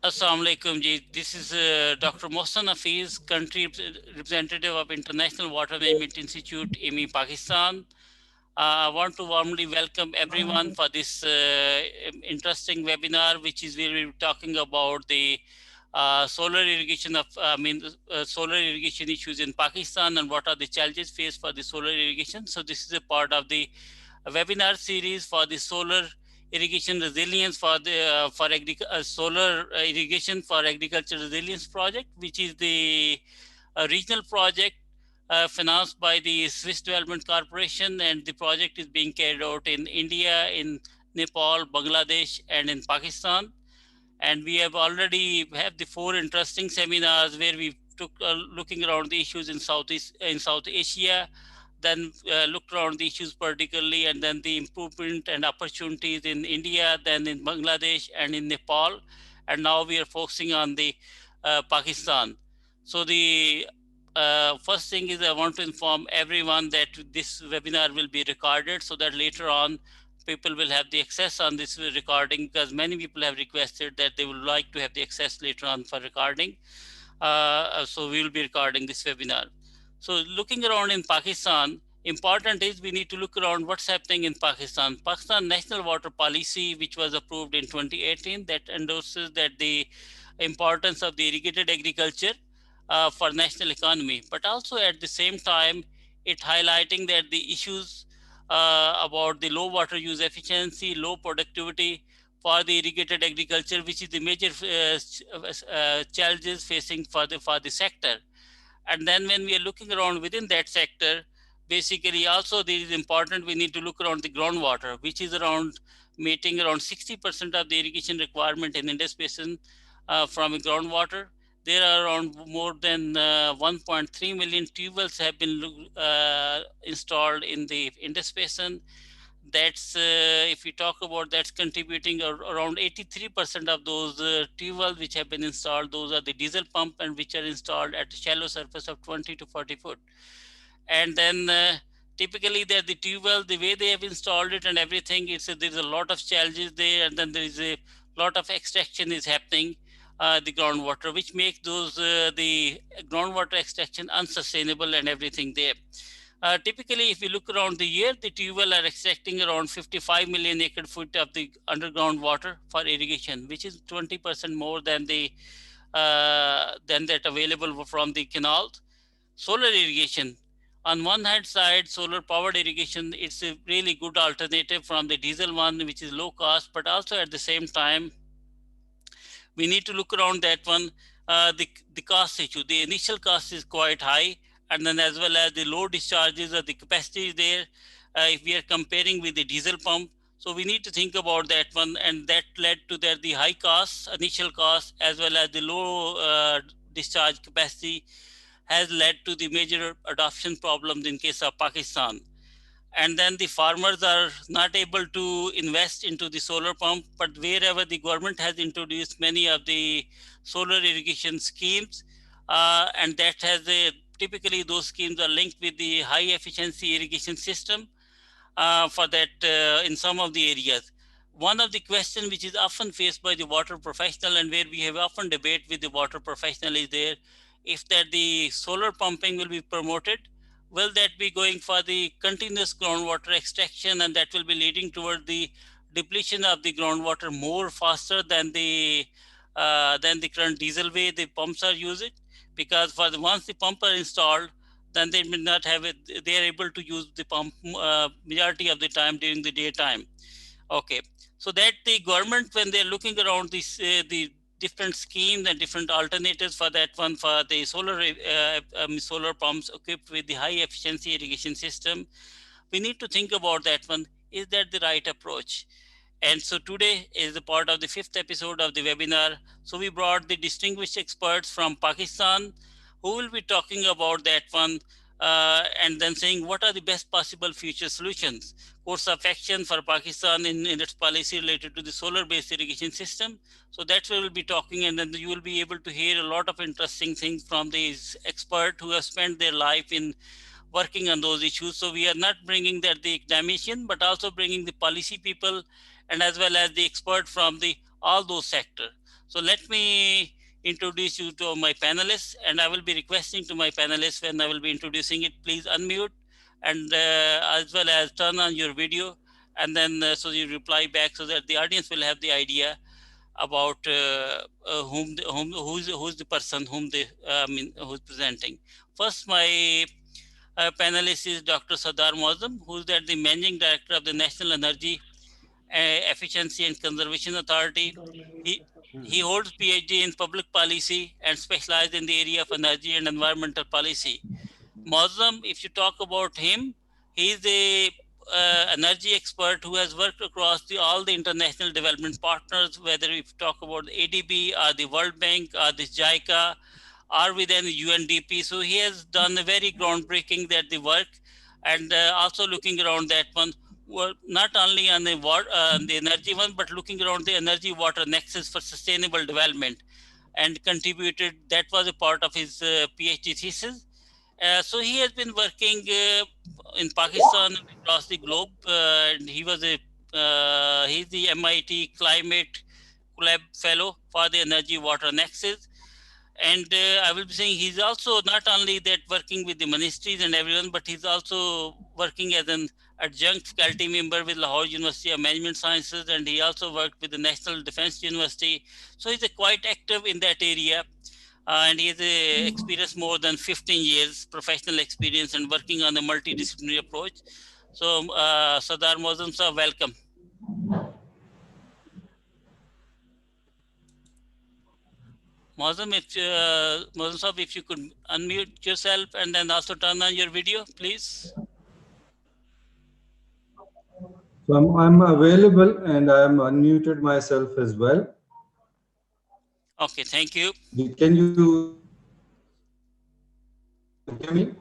Assalamu alaikum ji. This is Dr. Mohsin Hafeez, country representative of International Water Management Institute, IWMI Pakistan. I want to warmly welcome everyone for this interesting webinar, which is where we're talking about the solar irrigation solar irrigation issues in Pakistan and what are the challenges faced for the solar irrigation. So this is a part of the webinar series for the solar irrigation resilience for the solar irrigation for agriculture resilience project, which is the regional project financed by the Swiss Development Corporation, and the project is being carried out in India, in Nepal, Bangladesh, and in Pakistan. And we have already have the 4 interesting seminars where we took looking around the issues in South Asia, then looked around the issues particularly, and then the improvement and opportunities in India, then in Bangladesh and in Nepal, and now we are focusing on the Pakistan. So the first thing is I want to inform everyone that this webinar will be recorded so that later on people will have the access on this recording, because many people have requested that they would like to have the access later on for recording. So we will be recording this webinar. So looking around in Pakistan, important is we need to look around what's happening in Pakistan. Pakistan National Water Policy, which was approved in 2018, that endorses that the importance of the irrigated agriculture for national economy, but also at the same time, it highlighting that the issues about the low water use efficiency, low productivity for the irrigated agriculture, which is the major challenges facing for the sector. And then when we are looking around within that sector, basically also this is important, we need to look around the groundwater, which is around meeting around 60% of the irrigation requirement in Indus Basin from groundwater. There are around more than 1.3 million tube wells have been installed in the Indus Basin. That's if we talk about, that's contributing around 83% of those tube wells which have been installed. Those are the diesel pump and which are installed at a shallow surface of 20 to 40 foot. And then typically they're the tube well, the way they have installed it and everything, there's a lot of challenges there, and then there is a lot of extraction is happening the groundwater, which makes those the groundwater extraction unsustainable and everything there. Typically, if you look around the year, the tube well are extracting around 55 million acre foot of the underground water for irrigation, which is 20% more than than that available from the canals. Solar irrigation, on one hand side, solar powered irrigation, it's a really good alternative from the diesel one, which is low cost, but also at the same time we need to look around that one. The cost issue, the initial cost is quite high, and then as well as the low discharges or the capacity is there. If we are comparing with the diesel pump, so we need to think about that one, and that led to that the high costs, initial cost, as well as the low discharge capacity has led to the major adoption problems in case of Pakistan. And then the farmers are not able to invest into the solar pump, but wherever the government has introduced many of the solar irrigation schemes, and that has typically those schemes are linked with the high efficiency irrigation system for that in some of the areas. One of the questions which is often faced by the water professional, and where we have often debate with the water professional, is there, if that the solar pumping will be promoted, will that be going for the continuous groundwater extraction, and that will be leading toward the depletion of the groundwater more faster than the current diesel way the pumps are used? Because for the once the pump are installed, then they may not have it, they are able to use the pump majority of the time during the daytime. Okay, so that the government, when they're looking around this the different schemes and different alternatives for that one, for the solar pumps equipped with the high efficiency irrigation system, we need to think about that one. Is that the right approach? And so today is the part of the 5th episode of the webinar. So we brought the distinguished experts from Pakistan who will be talking about that one, and then saying what are the best possible future solutions, course of action for Pakistan in its policy related to the solar-based irrigation system. So that's where we'll be talking, and then you will be able to hear a lot of interesting things from these experts who have spent their life in working on those issues. So we are not bringing that the academician, but also bringing the policy people, and as well as the expert from the all those sectors. So let me introduce you to my panelists, and I will be requesting to my panelists when I will be introducing it, please unmute and as well as turn on your video, and then so you reply back so that the audience will have the idea about who's the person whom they who's presenting. First, my panelist is Dr. Sardar Mohazzam, who's the managing director of the National Energy Efficiency and Conservation Authority. He holds PhD in public policy and specialized in the area of energy and environmental policy. Moazzam, if you talk about him, he's a energy expert who has worked across all the international development partners, whether if you talk about the ADB or the World Bank or the JICA or within UNDP. So he has done a very groundbreaking that the work, and also looking around that one, not only on the energy one, but looking around the energy water nexus for sustainable development, and contributed. That was a part of his PhD thesis. So he has been working in Pakistan and across the globe. And he's the MIT Climate Collab Fellow for the Energy Water Nexus. And I will be saying he's also not only that working with the ministries and everyone, but he's also working as an adjunct faculty member with Lahore University of Management Sciences, and he also worked with the National Defense University. So he's quite active in that area, and he has experienced more than 15 years professional experience and working on a multidisciplinary approach. So, Sardar Moazzam sir, welcome. Moazzam, if you could unmute yourself and then also turn on your video, please. So I'm available and I'm unmuted myself as well. Okay, thank you. Can you hear me?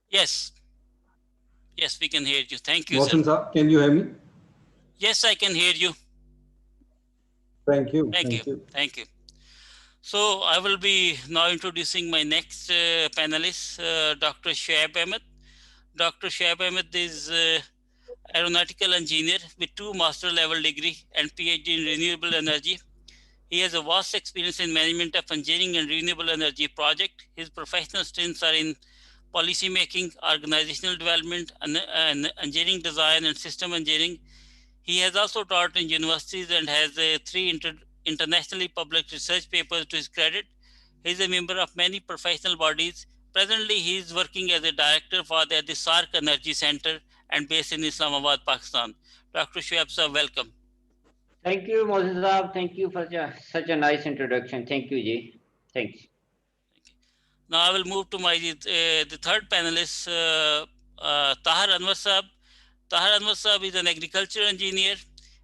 Yes. Yes, we can hear you. Thank you, Mohsin sir. sir, can you hear me? Yes, I can hear you. Thank you. Thank you. Thank you. So I will be now introducing my next panelist, Dr. Shoaib Ahmed. Dr. Shoaib Ahmed is aeronautical engineer with 2 master level degree and PhD in renewable energy. He has a vast experience in management of engineering and renewable energy project. His professional strengths are in policy making, organizational development, and engineering design and system engineering. He has also taught in universities and has 3 internationally published research papers to his credit. He is a member of many professional bodies. Presently, he is working as a director for the SARC Energy Center and based in Islamabad, Pakistan. Dr. Shoaib sir, welcome. Thank you, Mohsin. Thank you for such a nice introduction. Thank you, Ji. Thanks. Now I will move to my the third panelist, Tahir Anwar Sahab. Tahir Anwar Sahab is an agriculture engineer,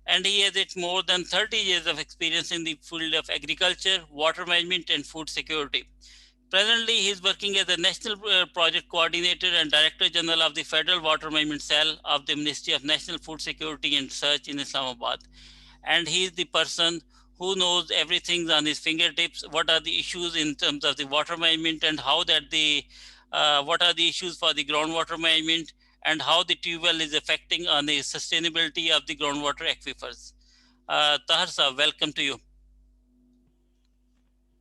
and he has more than 30 years of experience in the field of agriculture, water management, and food security. Presently, he is working as a National Project Coordinator and Director General of the Federal Water Management Cell of the Ministry of National Food Security and Research in Islamabad. And he is the person who knows everything on his fingertips. What are the issues in terms of the water management, and how what are the issues for the groundwater management, and how the tube-well is affecting on the sustainability of the groundwater aquifers. Tahir sir, welcome to you.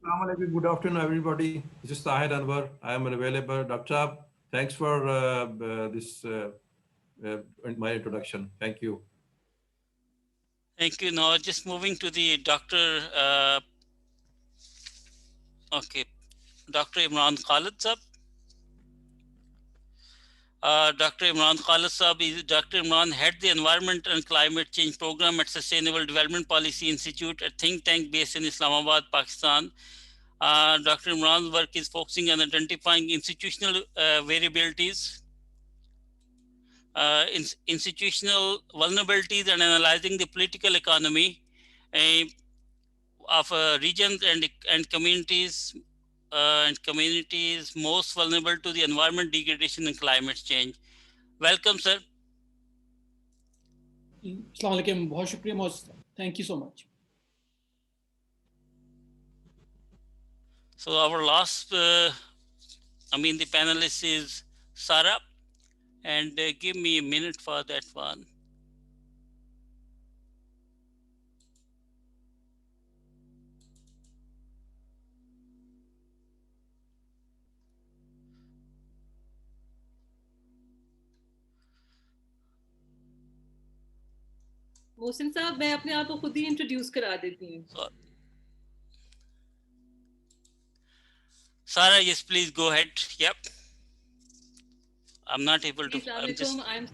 Assalamu alaikum. Good afternoon, everybody. This is Tahir Anwar. I am available. Dr. Saab, thanks for my introduction. Thank you. Thank you. Now, just moving to the Dr. Dr. Imran Khalid sir. Dr. Imran Khalid Saab is Dr. Imran head the Environment and Climate Change Program at Sustainable Development Policy Institute, a think tank based in Islamabad, Pakistan. Dr. Imran's work is focusing on identifying institutional variabilities, institutional vulnerabilities, and analyzing the political economy of regions and communities most vulnerable to the environment degradation and climate change. Welcome, sir. Assalamu alaikum. Bahut shukriya, Mohsin. Thank you so much. So our last, the panelist is Sara, and give me a minute for that one. Mohsin साहब मैं अपने आप को खुद ही introduce करा देती हूँ. So, Sara, yes, please go ahead. Yep. I'm not able to. I'm just. I'm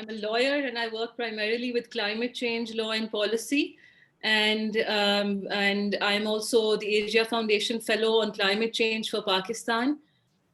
a lawyer and I work primarily with climate change law and policy, and I'm also the Asia Foundation Fellow on Climate Change for Pakistan.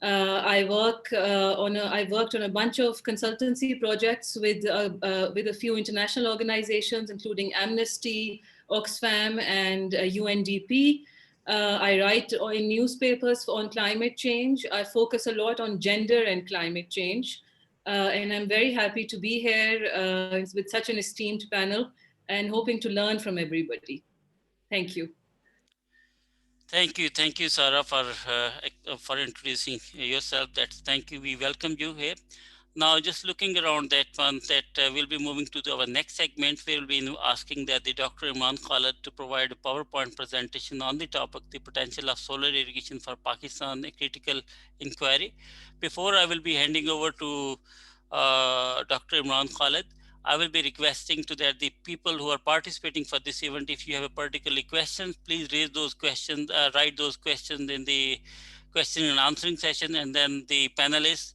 I've worked on a bunch of consultancy projects with a few international organizations, including Amnesty, Oxfam, and UNDP. I write in newspapers on climate change. I focus a lot on gender and climate change. And I'm very happy to be here with such an esteemed panel and hoping to learn from everybody. Thank you. Thank you, Sara, for introducing yourself. Thank you. We welcome you here. Now, just looking around that one, we'll be moving to our next segment. We'll be asking the Dr. Imran Khalid to provide a PowerPoint presentation on the topic, the potential of solar irrigation for Pakistan, a critical inquiry. Before I will be handing over to Dr. Imran Khalid, I will be requesting to that the people who are participating for this event, if you have a particular question, please raise those questions, write those questions in the question and answering session, and then the panelists,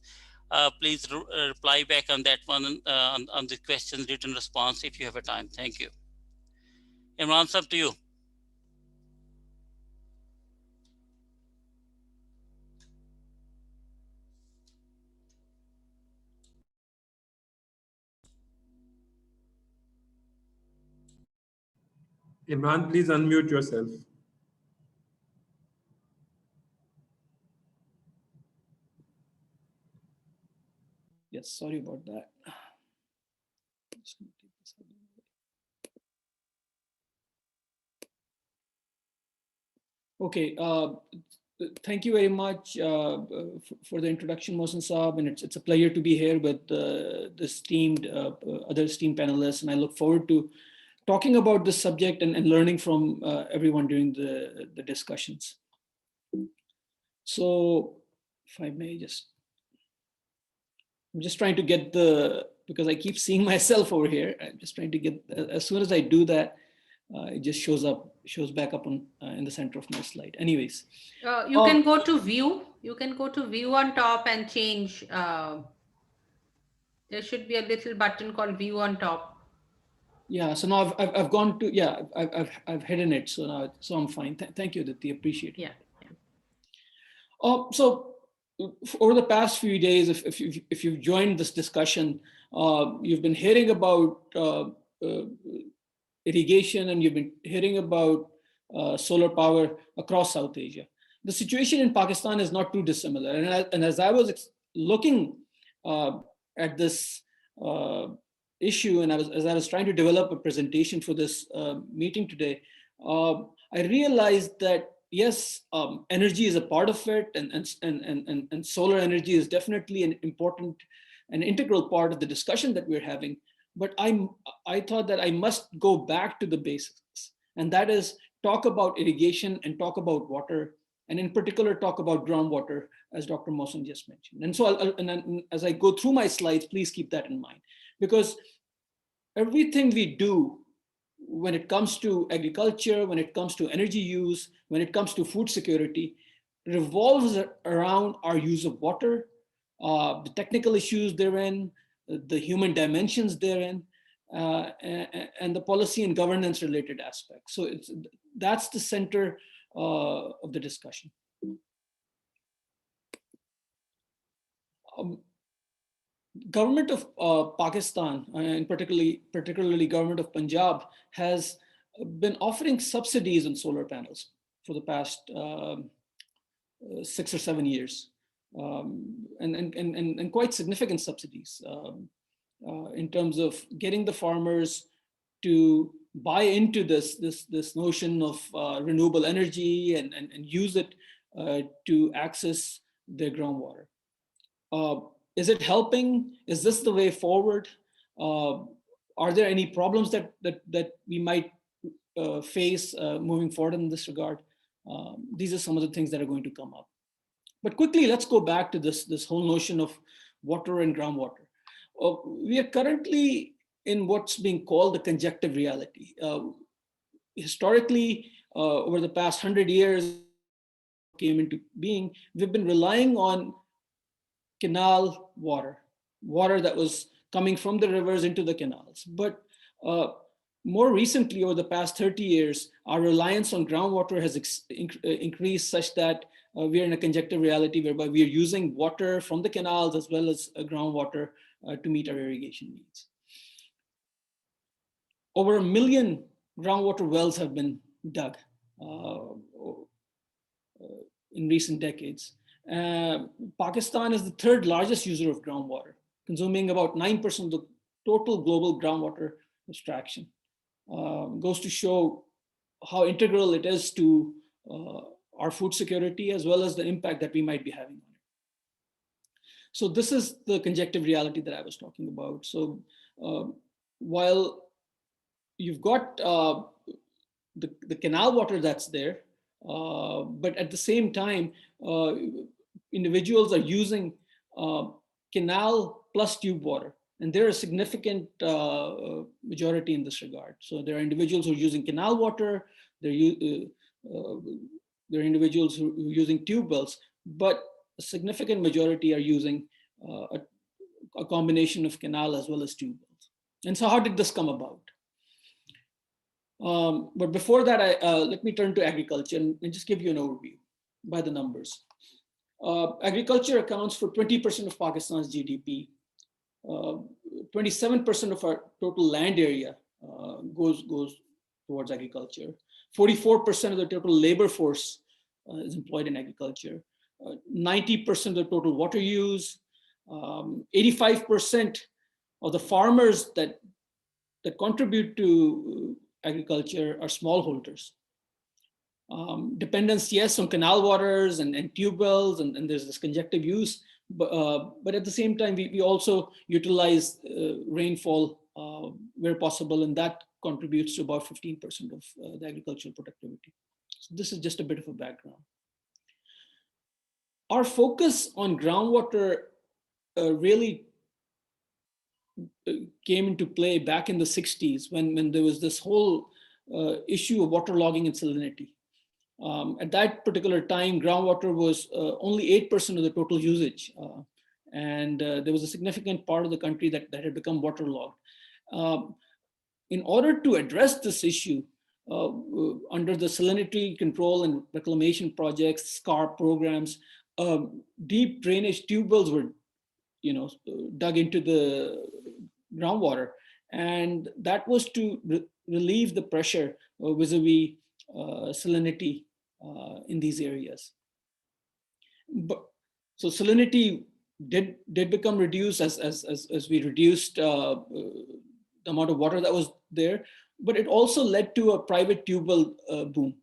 please reply back on that one, on the questions, written response if you have a time. Thank you. Imran, it's up to you. Imran, please unmute yourself. Yes, sorry about that. Okay, thank you very much for the introduction, Mohsin Saab, and it's a pleasure to be here with the esteemed, other esteemed panelists, and I look forward to talking about this subject and learning from everyone during the discussions. So, if I may I'm just trying to get because I keep seeing myself over here, I'm just trying to get, as soon as I do that, it just shows back up on in the center of my slide. Anyways. You can go to view. You can go to view on top and change. There should be a little button called view on top. Yeah, so now I've gone to, yeah, I've hidden it. So now, so I'm fine. Thank you, Aditi, appreciate it. Yeah. So over the past few days, if you've joined this discussion, you've been hearing about irrigation, and you've been hearing about solar power across South Asia. The situation in Pakistan is not too dissimilar. And as I was looking at this issue, and as I was trying to develop a presentation for this meeting today, I realized that yes, energy is a part of it, and solar energy is definitely an important and integral part of the discussion that we're having. But I thought that I must go back to the basics, and that is talk about irrigation and talk about water, and in particular talk about groundwater, as Dr. Mohsin just mentioned. And so as I go through my slides, please keep that in mind, because everything we do when it comes to agriculture, when it comes to energy use, when it comes to food security, revolves around our use of water, the technical issues therein, the human dimensions therein, and the policy and governance related aspects. So that's the center of the discussion. Government of Pakistan, and particularly government of Punjab, has been offering subsidies on solar panels for the past 6 or 7 years, and quite significant subsidies in terms of getting the farmers to buy into this notion of renewable energy and use it to access their groundwater. Is it helping? Is this the way forward? Are there any problems that we might face moving forward in this regard? These are some of the things that are going to come up. But quickly, let's go back to this whole notion of water and groundwater. We are currently in what's being called the conjective reality. Historically, over the past 100 years came into being, we've been relying on canal water, water that was coming from the rivers into the canals. But more recently, over the past 30 years, our reliance on groundwater has increased such that we are in a conjective reality whereby we are using water from the canals as well as groundwater to meet our irrigation needs. Over 1 million groundwater wells have been dug in recent decades. Pakistan is the third largest user of groundwater, consuming about 9% of the total global groundwater extraction. Goes to show how integral it is to our food security as well as the impact that we might be having on it. So this is the conjective reality that I was talking about. So while you've got the canal water that's there, but at the same time, individuals are using canal plus tube water. And there are a significant majority in this regard. So there are individuals who are using canal water, there are individuals who are using tube wells, but a significant majority are using a combination of canal as well as tube wells. And so how did this come about? But before that, let me turn to agriculture and just give you an overview by the numbers. Agriculture accounts for 20% of Pakistan's GDP. 27% of our total land area goes towards agriculture. 44% of the total labor force is employed in agriculture. 90% of the total water use. 85% of the farmers that contribute to agriculture are smallholders. Dependence, yes, on canal waters and tube wells, and there's this conjective use, but at the same time, we also utilize rainfall where possible, and that contributes to about 15% of the agricultural productivity. So this is just a bit of a background. Our focus on groundwater really came into play back in the 60s when there was this whole issue of waterlogging and salinity. At that particular time, groundwater was only 8% of the total usage. And there was a significant part of the country that had become waterlogged. In order to address this issue, under the salinity control and reclamation projects, SCAR programs, deep drainage tube wells were dug into the groundwater. And that was to relieve the pressure vis-a-vis salinity in these areas. So salinity did become reduced as we reduced the amount of water that was there, but it also led to a private tube well boom.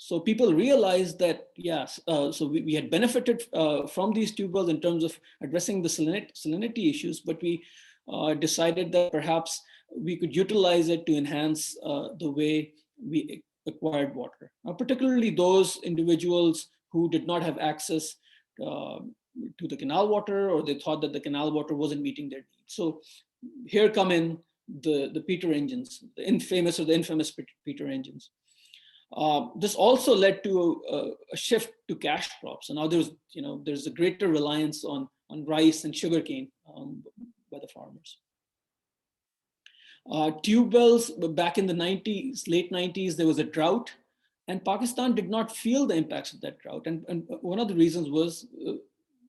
So people realized that, yes, so we had benefited from these tube wells in terms of addressing the salinity issues, but we decided that perhaps we could utilize it to enhance the way we acquired water. Particularly those individuals who did not have access to the canal water, or they thought that the canal water wasn't meeting their needs. So here come in the Peter engines, the infamous Peter engines. This also led to a shift to cash crops. And now there's a greater reliance on rice and sugarcane by the farmers. Tube wells, back in the 90s, late 90s, there was a drought, and Pakistan did not feel the impacts of that drought. And one of the reasons was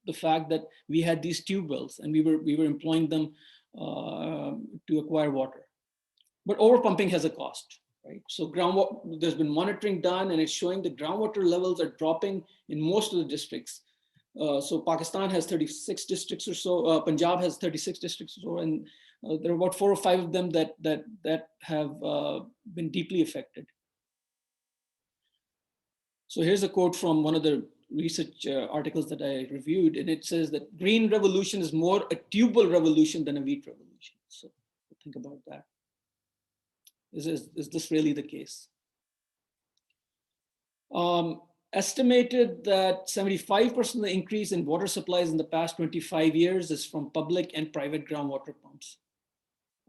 the fact that we had these tube wells and we were employing them to acquire water. But overpumping has a cost, right? So there's been monitoring done, and it's showing the groundwater levels are dropping in most of the districts. So Pakistan has 36 districts or so. Punjab has 36 districts or so, and there are about 4 or 5 of them that have been deeply affected. So here's a quote from one of the research articles that I reviewed, and it says that green revolution is more a tubal revolution than a wheat revolution. So think about that. Is this really the case? estimated that 75% of the increase in water supplies in the past 25 years is from public and private groundwater pumps.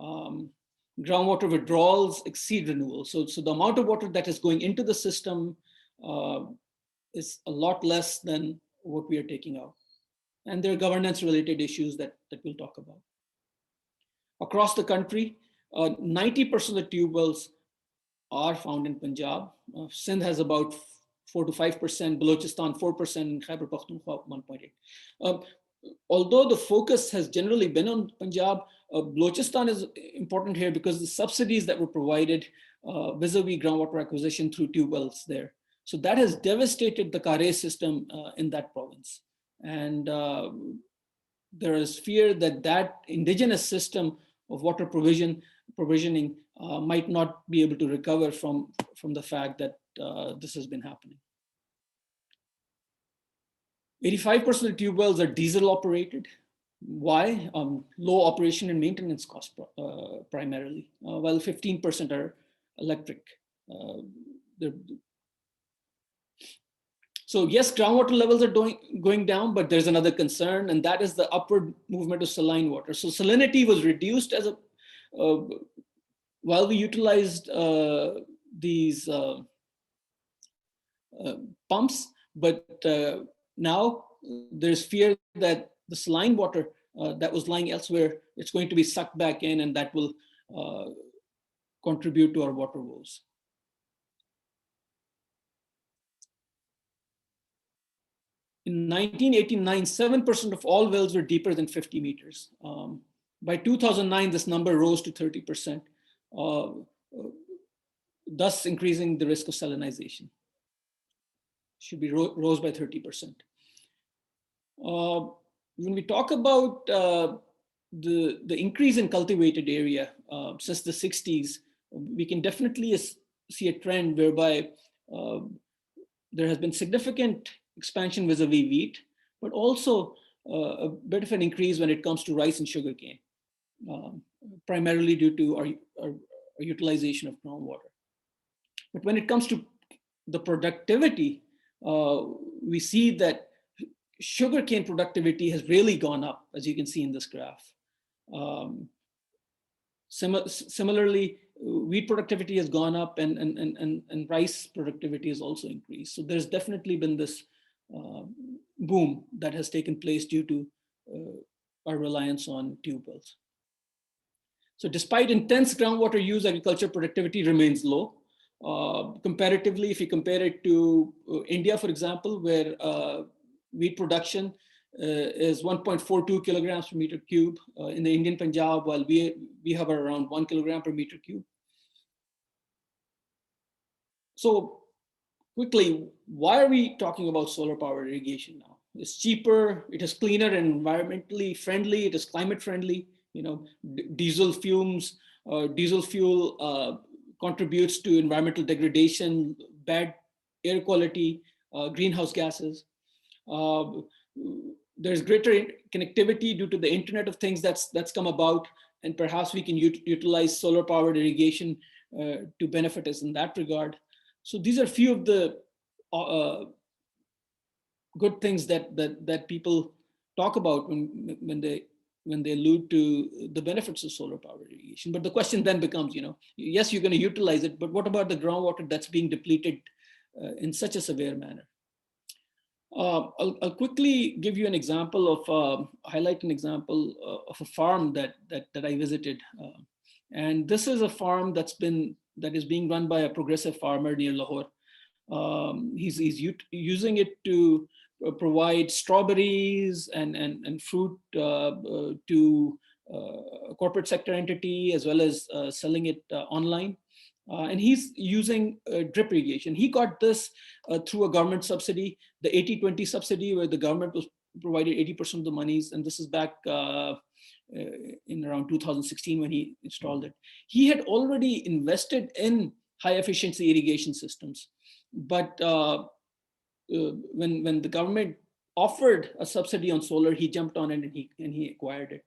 Groundwater withdrawals exceed renewal. So the amount of water that is going into the system is a lot less than what we are taking out. And there are governance related issues that we'll talk about. Across the country, 90% of the tube wells are found in Punjab. Sindh has about 4 to 5%, Balochistan 4%, and Khyber Pakhtunkhwa 1.8. Although the focus has generally been on Punjab, Balochistan is important here because the subsidies that were provided vis-a-vis groundwater acquisition through tube wells there. So that has devastated the Kare system in that province. And there is fear that that indigenous system of water provisioning might not be able to recover from the fact that this has been happening. 85% of tube wells are diesel operated. Why? Low operation and maintenance costs primarily, while 15% are electric. So yes, groundwater levels are going down, but there's another concern, and that is the upward movement of saline water. So salinity was reduced as while we utilized these pumps, but now there's fear that the saline water that was lying elsewhere, it's going to be sucked back in, and that will contribute to our water woes. In 1989, 7% of all wells were deeper than 50 meters. By 2009, this number rose to 30%, thus increasing the risk of salinization. Should be rose by 30%. When we talk about the increase in cultivated area since the 60s, we can definitely see a trend whereby there has been significant expansion vis-a-vis wheat, but also a bit of an increase when it comes to rice and sugarcane, primarily due to our utilization of groundwater. But when it comes to the productivity, we see that sugarcane productivity has really gone up, as you can see in this graph. Similarly, wheat productivity has gone up, and rice productivity has also increased. So there's definitely been this boom that has taken place due to our reliance on tube wells. So despite intense groundwater use, agriculture productivity remains low. Comparatively, if you compare it to India, for example, where wheat production is 1.42 kilograms per meter cube in the Indian Punjab, while we have around 1 kilogram per meter cube. So quickly, why are we talking about solar power irrigation now? It's cheaper, it is cleaner and environmentally friendly, it is climate friendly. You know, diesel fumes, diesel fuel contributes to environmental degradation, bad air quality, greenhouse gases. There's greater connectivity due to the Internet of Things that's come about, and perhaps we can utilize solar powered irrigation to benefit us in that regard. So these are few of the good things that people talk about when they allude to the benefits of solar power irrigation. But the question then becomes, you know, yes, you're going to utilize it, but what about the groundwater that's being depleted in such a severe manner? I'll quickly give you an example of, highlight an example of a farm that I visited. And this is a farm that is being run by a progressive farmer near Lahore. He's using it to provide strawberries and fruit to a corporate sector entity, as well as selling it online. And he's using drip irrigation. He got this through a government subsidy, the 80-20 subsidy, where the government was provided 80% of the monies. And this is back in around 2016 when he installed it. He had already invested in high efficiency irrigation systems. But when the government offered a subsidy on solar, he jumped on it and he acquired it.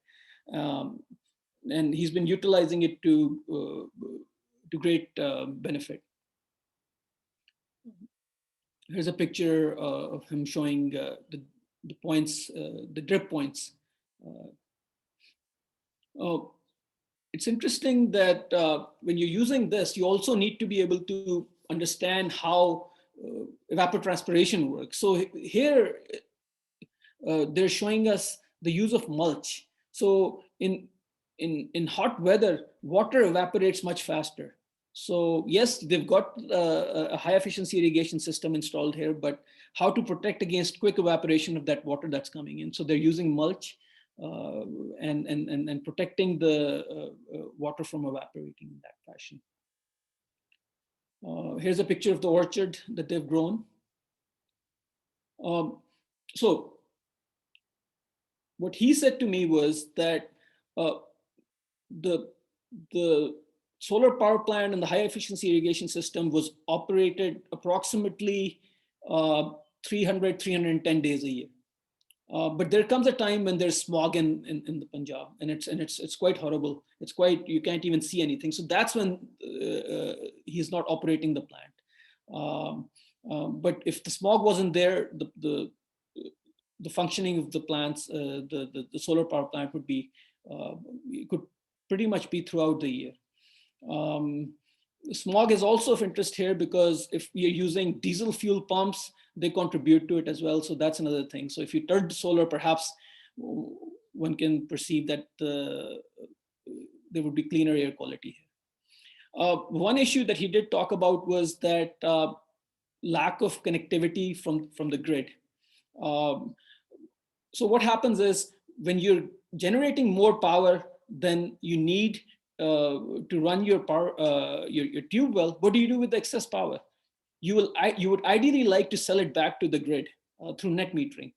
And he's been utilizing it to great benefit. Here's a picture of him showing the points, the drip points. It's interesting that when you're using this, you also need to be able to understand how evapotranspiration works. So here, they're showing us the use of mulch. So in hot weather, water evaporates much faster. So yes, they've got a high efficiency irrigation system installed here, but how to protect against quick evaporation of that water that's coming in. So they're using mulch and protecting the water from evaporating in that fashion. Here's a picture of the orchard that they've grown. So what he said to me was that the solar power plant and the high efficiency irrigation system was operated approximately 310 days a year. But there comes a time when there's smog in the Punjab, and it's quite horrible. It's quite, you can't even see anything. So that's when he's not operating the plant. But if the smog wasn't there, the functioning of the plants, the solar power plant would be, could pretty much be throughout the year. Smog is also of interest here because if you're using diesel fuel pumps, they contribute to it as well. So that's another thing. So if you turn to solar, perhaps one can perceive that there would be cleaner air quality here. One issue that he did talk about was that lack of connectivity from the grid. So what happens is when you're generating more power than you need to run your power, your tube well, what do you do with the excess power? You would ideally like to sell it back to the grid through net metering,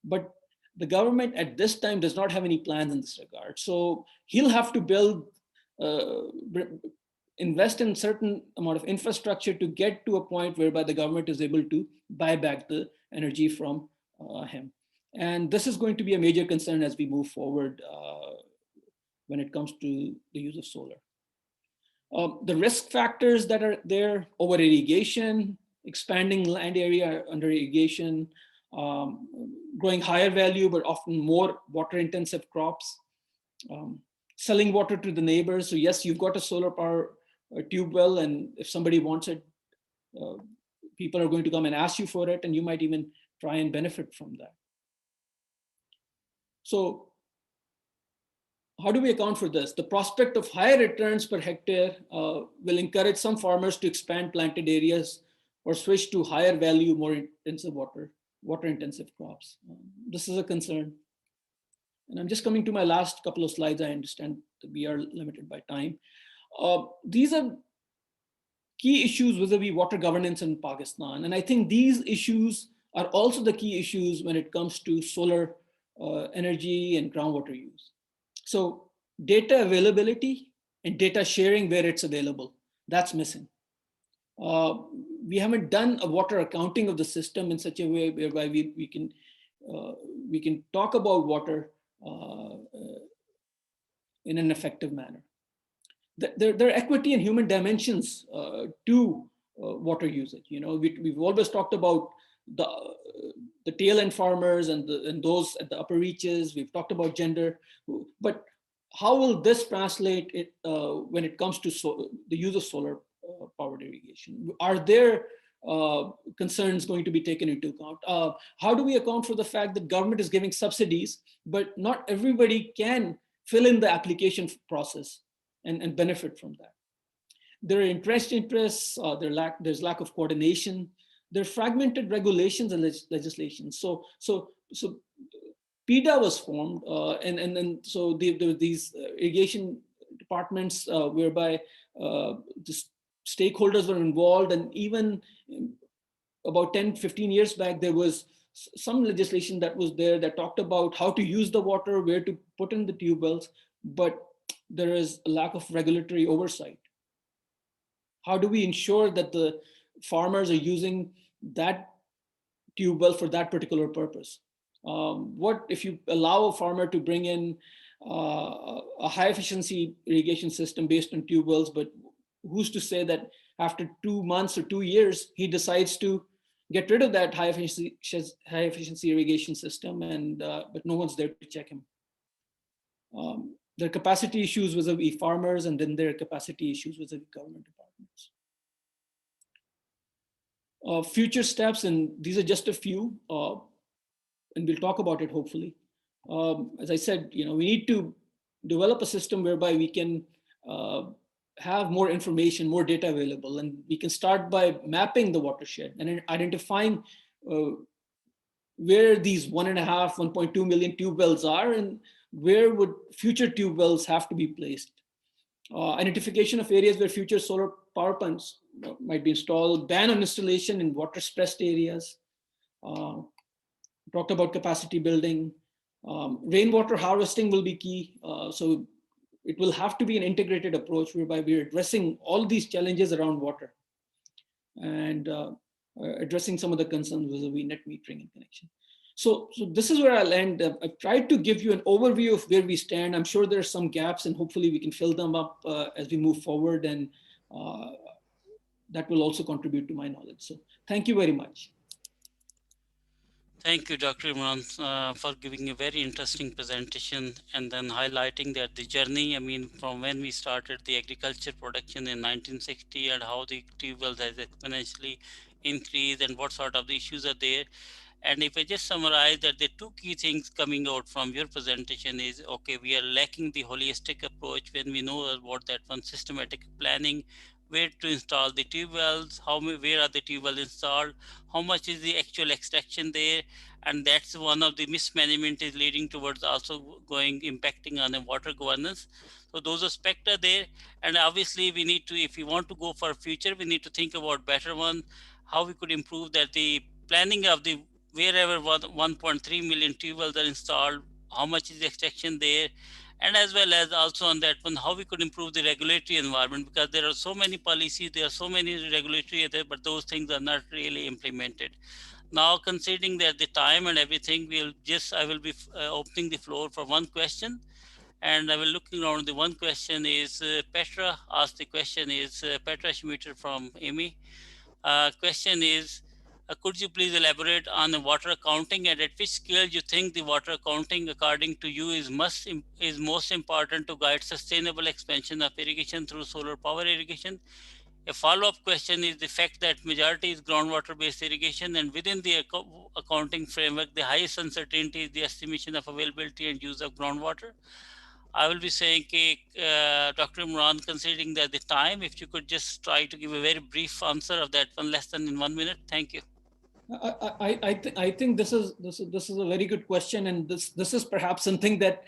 but the government at this time does not have any plans in this regard. So he'll have to build, invest in certain amount of infrastructure to get to a point whereby the government is able to buy back the energy from him. And this is going to be a major concern as we move forward when it comes to the use of solar. The risk factors that are there: over irrigation, expanding land area under irrigation, growing higher value but often more water intensive crops, selling water to the neighbors. So yes, you've got a solar power tube well, and if somebody wants it, people are going to come and ask you for it, and you might even try and benefit from that. So how do we account for this? The prospect of higher returns per hectare will encourage some farmers to expand planted areas or switch to higher value, more intensive water intensive crops. This is a concern. And I'm just coming to my last couple of slides. I understand that we are limited by time. These are key issues vis-a-vis water governance in Pakistan. And I think these issues are also the key issues when it comes to solar energy and groundwater use. So data availability and data sharing where it's available, that's missing. We haven't done a water accounting of the system in such a way whereby we can talk about water in an effective manner. There are equity and human dimensions to water usage. You know, we've always talked about the tail end farmers and those at the upper reaches. We've talked about gender, but how will this translate it when it comes to the use of solar powered irrigation? Are there concerns going to be taken into account? How do we account for the fact that government is giving subsidies, but not everybody can fill in the application process and benefit from that? There are interests, there's lack of coordination, there are fragmented regulations and legislation. So PETA was formed, and so there were these irrigation departments whereby the stakeholders were involved, and even about 10-15 years back, there was some legislation that was there that talked about how to use the water, where to put in the tube wells, but there is a lack of regulatory oversight. How do we ensure that the farmers are using that tube well for that particular purpose? What if you allow a farmer to bring in a high efficiency irrigation system based on tube wells, but who's to say that after 2 months or 2 years, he decides to get rid of that high efficiency irrigation system, and but no one's there to check him. There are capacity issues vis-a-vis farmers, and then there are capacity issues vis-a-vis government departments. Future steps, and these are just a few, and we'll talk about it hopefully. As I said, we need to develop a system whereby we can have more information, more data available, and we can start by mapping the watershed and identifying where these 1.5, 1.2 million tube wells are, and where would future tube wells have to be placed. Identification of areas where future solar power plants might be installed, ban on installation in water stressed areas. Talked about capacity building. Rainwater harvesting will be key. So it will have to be an integrated approach whereby we're addressing all these challenges around water and addressing some of the concerns vis-a-vis net metering and connection. So this is where I'll end. I've tried to give you an overview of where we stand. I'm sure there are some gaps, and hopefully we can fill them up as we move forward, and that will also contribute to my knowledge. So thank you very much. Thank you, Dr. Imran, for giving a very interesting presentation and then highlighting that the journey, from when we started the agriculture production in 1960 and how the tube wells has exponentially increased and what sort of the issues are there. And if I just summarize that the two key things coming out from your presentation is, okay, we are lacking the holistic approach when we know about that one systematic planning, where to install the tube wells, where are the tube wells installed, how much is the actual extraction there, and that's one of the mismanagement is leading towards also impacting on the water governance. So those aspects are there, and obviously we need to, if we want to go for future, we need to think about better one, how we could improve that the planning of the wherever 1.3 million tube wells are installed, how much is the extraction there, and as well as also on that one, how we could improve the regulatory environment, because there are so many policies, there are so many regulatory there, but those things are not really implemented. Now, considering that the time and everything, I will be opening the floor for one question, and I will looking around. The one question is Petra asked the question is Petra Schmitter from IWMI. Question is, could you please elaborate on the water accounting, and at which scale you think the water accounting according to you is most important to guide sustainable expansion of irrigation through solar power irrigation? A follow-up question is the fact that majority is groundwater based irrigation, and within the accounting framework, the highest uncertainty is the estimation of availability and use of groundwater. I will be saying, Dr. Imran, considering that the time, if you could just try to give a very brief answer of that one, less than in 1 minute. Thank you. I think this is a very good question, and this is perhaps something that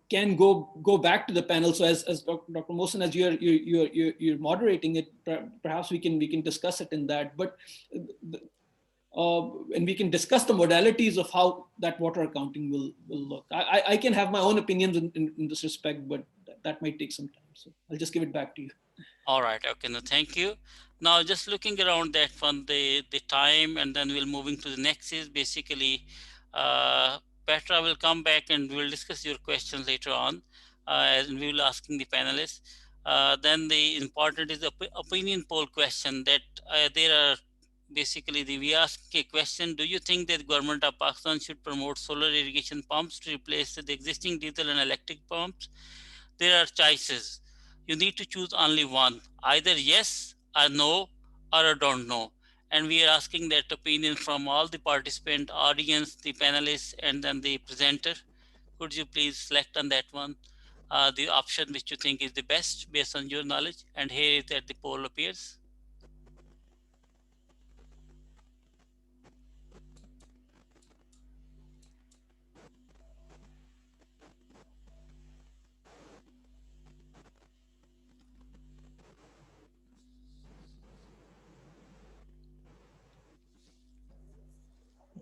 can go back to the panel. So as Dr. Mohsin, as you're moderating it, perhaps we can discuss it in that. But and we can discuss the modalities of how that water accounting will look. I can have my own opinions in this respect, but that might take some time. So I'll just give it back to you. All right. Okay. No, thank you. Now, just looking around that one, the time, and then we'll moving to the next is basically, Petra will come back and we'll discuss your questions later on, and we will asking the panelists. Then the important is the opinion poll question that there are basically we ask a question: do you think that the government of Pakistan should promote solar irrigation pumps to replace the existing diesel and electric pumps? There are choices. You need to choose only one, either yes or no or I don't know. And we are asking that opinion from all the participant, audience, the panelists, and then the presenter. Could you please select on that one the option which you think is the best based on your knowledge? And here is that the poll appears.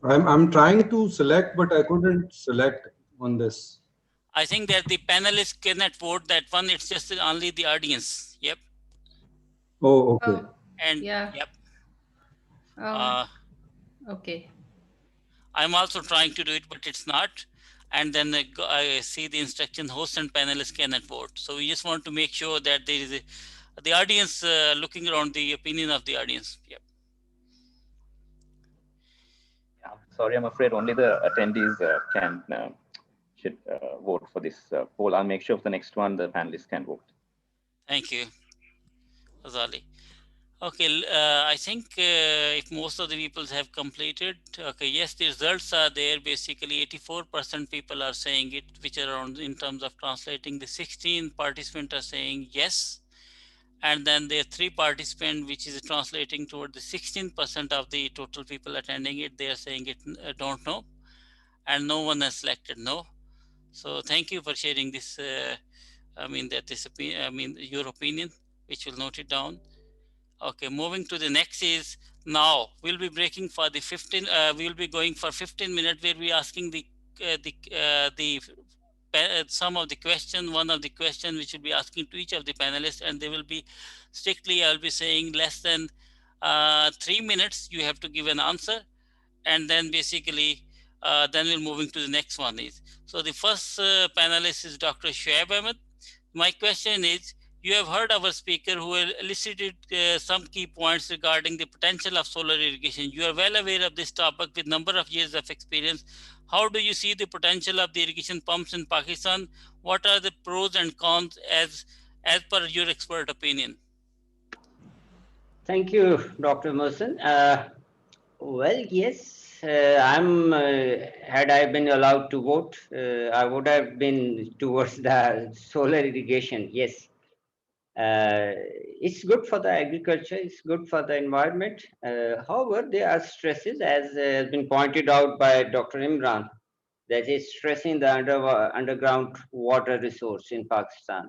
I'm trying to select, but I couldn't select on this. I think that the panelists cannot vote that one. It's just only the audience. Yep. Oh, okay. And yeah. Yep. Okay. I'm also trying to do it, but it's not. And then I see the instruction: host and panelists cannot vote. So we just want to make sure that there is the audience looking around the opinion of the audience. Yep. sorry, I'm afraid only the attendees should vote for this poll. I'll make sure for the next one the panelists can vote. Thank you, Azali. Okay, I think if most of the people have completed, okay, yes, the results are there. Basically, 84% people are saying it, which are around in terms of translating. The 16 participants are saying yes. And then there are 3 participants, which is translating toward the 16% of the total people attending it. They are saying it, don't know. And no one has selected no. So thank you for sharing this. Your opinion, which will note it down. Okay, moving to the next is now we'll be breaking for the 15. We'll be going for 15 minutes where we asking some of the question. One of the question which will be asking to each of the panelists, and they will be strictly. I'll be saying less than 3 minutes. You have to give an answer, and then basically then we're moving to the next one is. So the first panelist is Dr. Shoaib Ahmed. My question is, you have heard our speaker who elicited some key points regarding the potential of solar irrigation. You are well aware of this topic with number of years of experience. How do you see the potential of the irrigation pumps in Pakistan? What are the pros and cons as per your expert opinion? Thank you, Dr. Mohsin. Well, yes, had I been allowed to vote, I would have been towards the solar irrigation. Yes, it's good for the agriculture, it's good for the environment. However, there are stresses, as has been pointed out by Dr. Imran, that is stressing the underground water resource in Pakistan.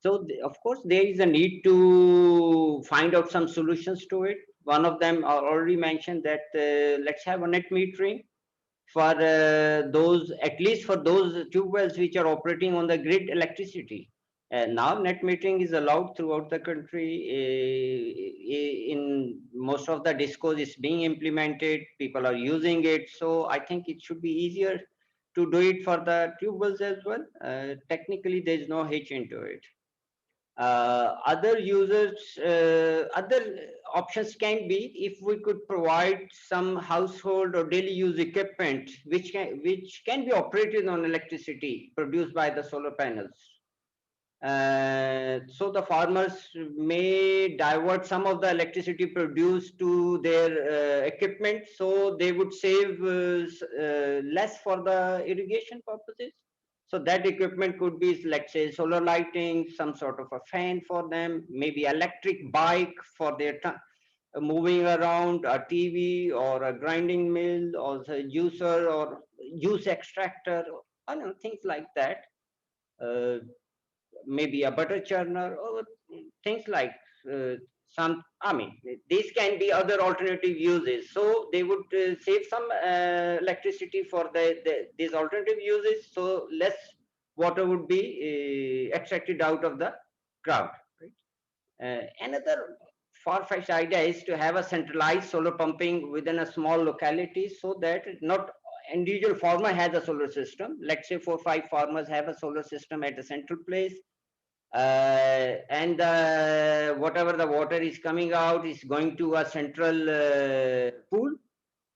So, of course, there is a need to find out some solutions to it. One of them I already mentioned that let's have a net metering for those, at least for those tube wells which are operating on the grid electricity. Now net metering is allowed throughout the country. In most of the discos is being implemented. People are using it. So I think it should be easier to do it for the tube wells as well. Technically, there is no hitch into it. Other options can be if we could provide some household or daily use equipment which can be operated on electricity produced by the solar panels. So the farmers may divert some of the electricity produced to their equipment, so they would save less for the irrigation purposes. So that equipment could be, let's say, solar lighting, some sort of a fan for them, maybe electric bike for their moving around, a TV or a grinding mill or a juicer or juice extractor, things like that. Maybe a butter churner or things like these can be other alternative uses. So they would save some electricity for these alternative uses. So less water would be extracted out of the ground. Right? Another far-fetched idea is to have a centralized solar pumping within a small locality so that not individual farmer has a solar system. Let's say 4 or 5 farmers have a solar system at a central place. And whatever the water is coming out is going to a central pool,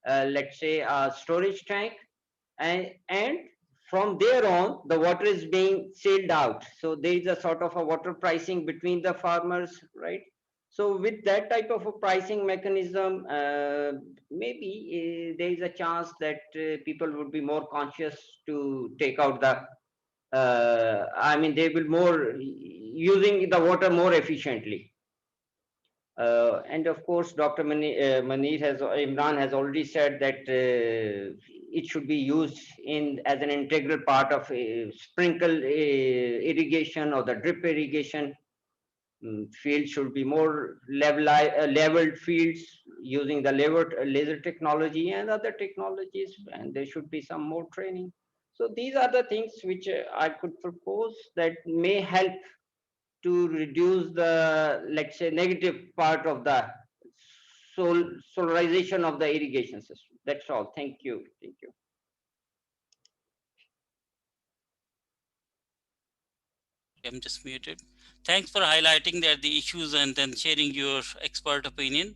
let's say a storage tank, and from there on the water is being sailed out. So there is a sort of a water pricing between the farmers, right? So with that type of a pricing mechanism, maybe there is a chance that people would be more conscious to take out the they will more using the water more efficiently. And of course, Dr. Imran has already said that it should be used as an integral part of sprinkle irrigation or the drip irrigation. Fields should be more leveled fields using the laser technology and other technologies, and there should be some more training. So these are the things which I could propose that may help to reduce the, let's say, negative part of the solarization of the irrigation system. That's all. Thank you. Thank you. I'm just muted. Thanks for highlighting that the issues and then sharing your expert opinion.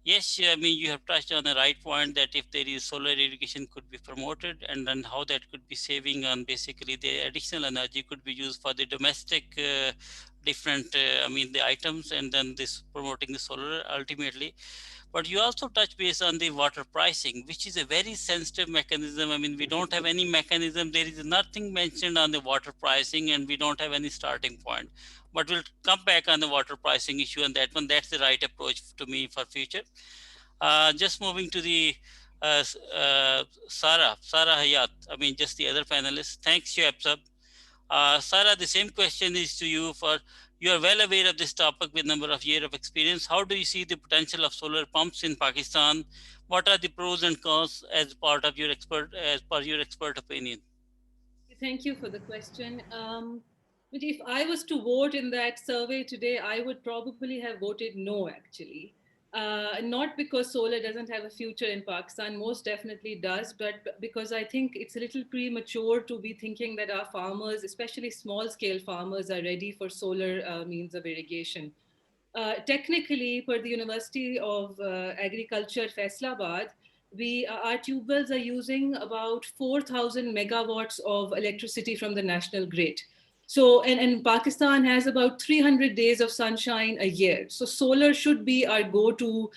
Yes, I mean, you have touched on the right point that if there is solar irrigation could be promoted, and then how that could be saving on basically the additional energy could be used for the domestic different, I mean, the items, and then this promoting the solar ultimately. But you also touch base on the water pricing, which is a very sensitive mechanism. I mean, we don't have any mechanism. There is nothing mentioned on the water pricing, and we don't have any starting point. But we'll come back on the water pricing issue and that one. That's the right approach to me for future. Just moving to the Sara Hayat. I mean, just the other panelists. Thanks, Shoaib sir. Sara, the same question is to you. For you are well aware of this topic with number of years of experience. How do you see the potential of solar pumps in Pakistan? What are the pros and cons as part of your as per your expert opinion? Thank you for the question. But if I was to vote in that survey today, I would probably have voted no, actually. Not because solar doesn't have a future in Pakistan, most definitely does, but because I think it's a little premature to be thinking that our farmers, especially small scale farmers, are ready for solar means of irrigation. Technically, per the University of Agriculture, Faisalabad, our tube wells are using about 4,000 megawatts of electricity from the national grid. So, and Pakistan has about 300 days of sunshine a year. So, solar should be our go-to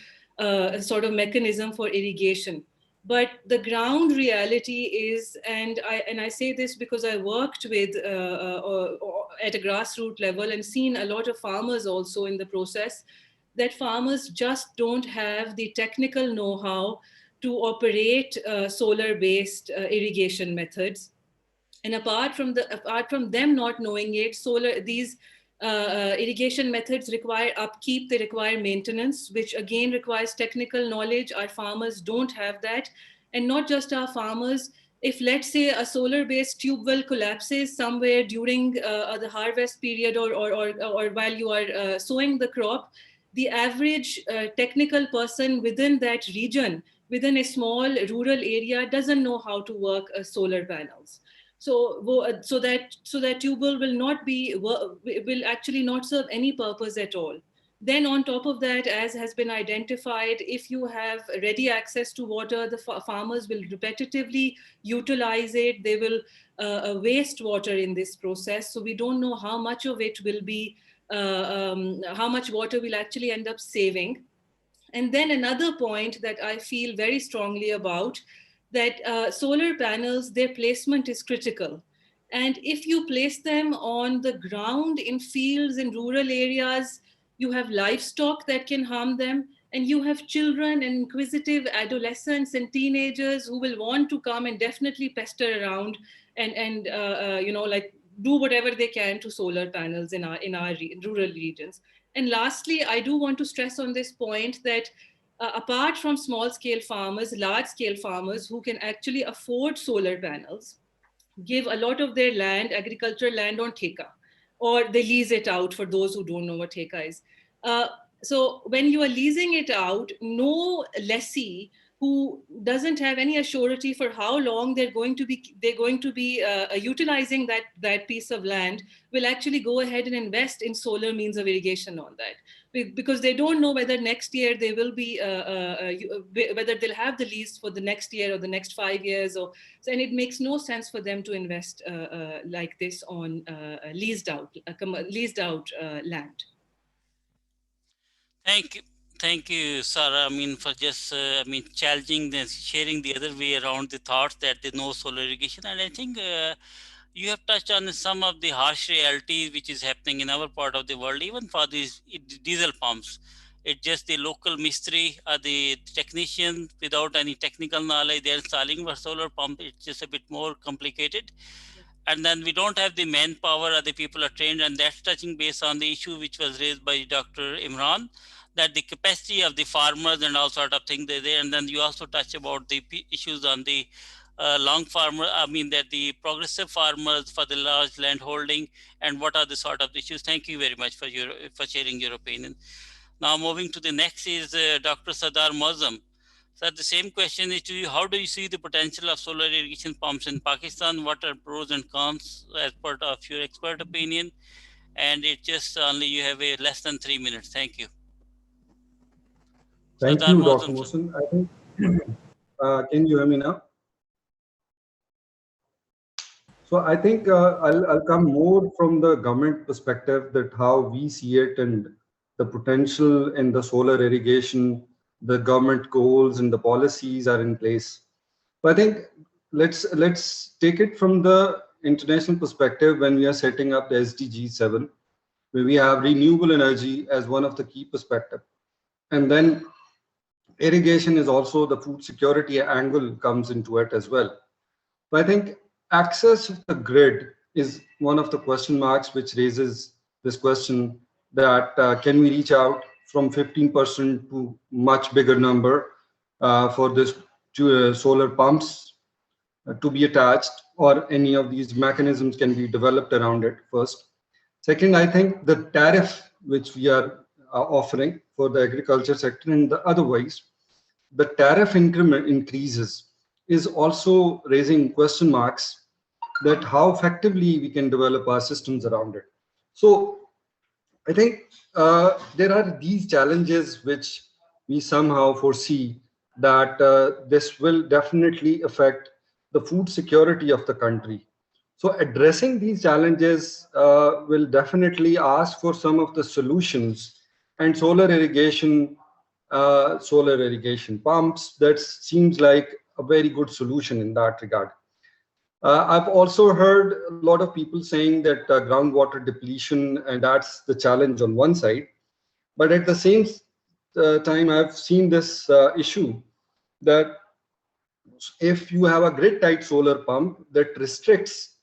sort of mechanism for irrigation. But the ground reality is, and I say this because I worked with at a grassroots level and seen a lot of farmers also in the process, that farmers just don't have the technical know-how to operate solar-based irrigation methods. And apart from them not knowing it, these irrigation methods require upkeep, they require maintenance, which again requires technical knowledge. Our farmers don't have that. And not just our farmers, if let's say a solar based tube well collapses somewhere during the harvest period, or while you are sowing the crop, the average technical person within that region, within a small rural area, doesn't know how to work solar panels. So that tube well will actually not serve any purpose at all. Then on top of that, as has been identified, if you have ready access to water, the farmers will repetitively utilize it. They will waste water in this process. So we don't know how much of it will be, how much water will actually end up saving. And then another point that I feel very strongly about, that solar panels, their placement is critical. And if you place them on the ground in fields in rural areas, you have livestock that can harm them, and you have children and inquisitive adolescents and teenagers who will want to come and definitely pester around and like do whatever they can to solar panels in our rural regions. And lastly, I do want to stress on this point that apart from small scale farmers, large scale farmers who can actually afford solar panels give a lot of their land, agricultural land, on theka, or they lease it out, for those who don't know what theka is. So when you are leasing it out, no lessee who doesn't have any assurity for how long they're going to be utilizing that piece of land will actually go ahead and invest in solar means of irrigation on that, because they don't know whether next year they will be whether they'll have the lease for the next year or the next 5 years, and it makes no sense for them to invest like this on leased out land. Thank you, Sarah. I mean, for just challenging the sharing the other way around the thoughts that there's no solar irrigation. And I think you have touched on some of the harsh realities which is happening in our part of the world, even for these diesel pumps. It's just the local mystery or the technician without any technical knowledge, they're installing a solar pump. It's just a bit more complicated. And then we don't have the manpower or the people are trained, and that's touching base on the issue which was raised by Dr. Imran, that the capacity of the farmers and all sort of things they're there. And then you also touch about the issues on the long farmer, that the progressive farmers for the large land holding, and what are the sort of issues. Thank you very much for sharing your opinion. Now moving to the next is Dr. Sardar Mohazzam. Sir, the same question is to you. How do you see the potential of solar irrigation pumps in Pakistan? What are pros and cons as part of your expert opinion? And it just only you have a less than 3 minutes. Thank you. Thank Sardar you, Dr. Mohazzam, sir. Mohsin. I think, can you hear me now? So I think I'll come more from the government perspective, that how we see it and the potential in the solar irrigation, the government goals and the policies are in place. But I think let's take it from the international perspective when we are setting up the SDG 7, where we have renewable energy as one of the key perspective. And then irrigation is also the food security angle comes into it as well. But I think access to the grid is one of the question marks which raises this question that can we reach out from 15% to much bigger number for this solar pumps to be attached, or any of these mechanisms can be developed around it first. Second, I think the tariff which we are offering for the agriculture sector and the otherwise, the tariff increment increases is also raising question marks that how effectively we can develop our systems around it. So I think there are these challenges which we somehow foresee that this will definitely affect the food security of the country. So addressing these challenges will definitely ask for some of the solutions, and solar irrigation pumps, that seems like a very good solution in that regard. I've also heard a lot of people saying that groundwater depletion, and that's the challenge on one side. But at the same time, I've seen this issue that if you have a grid-tied solar pump, that restricts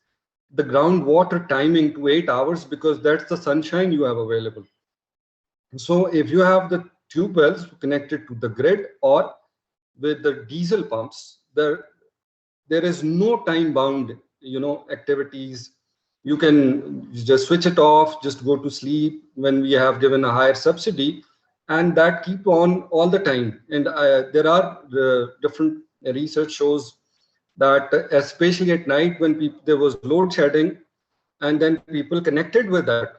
the groundwater timing to 8 hours, because that's the sunshine you have available. So if you have the tube wells connected to the grid or with the diesel pumps, there is no time bound, activities. You can just switch it off, just go to sleep when we have given a higher subsidy, and that keep on all the time. And there are different research shows that especially at night when there was load shedding, and then people connected with that,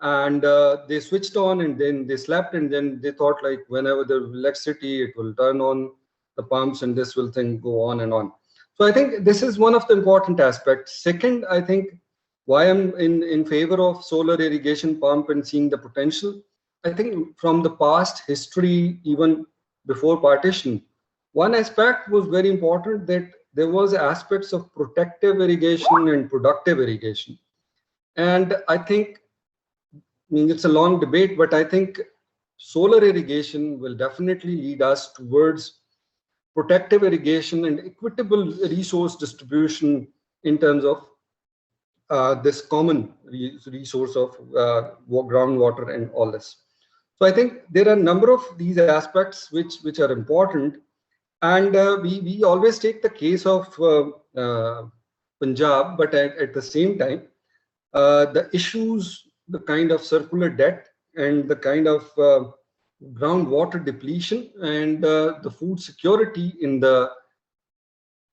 and they switched on and then they slept, and then they thought like whenever the electricity, it will turn on the pumps and this will thing go on and on. So I think this is one of the important aspects. Second, I think why I'm in favor of solar irrigation pump and seeing the potential, I think from the past history, even before partition, one aspect was very important, that there was aspects of protective irrigation and productive irrigation. And I think, it's a long debate, but I think solar irrigation will definitely lead us towards protective irrigation and equitable resource distribution in terms of this common resource of groundwater and all this. So I think there are a number of these aspects which are important, and we always take the case of Punjab, but at the same time, the issues, the kind of circular debt and the kind of groundwater depletion and the food security in the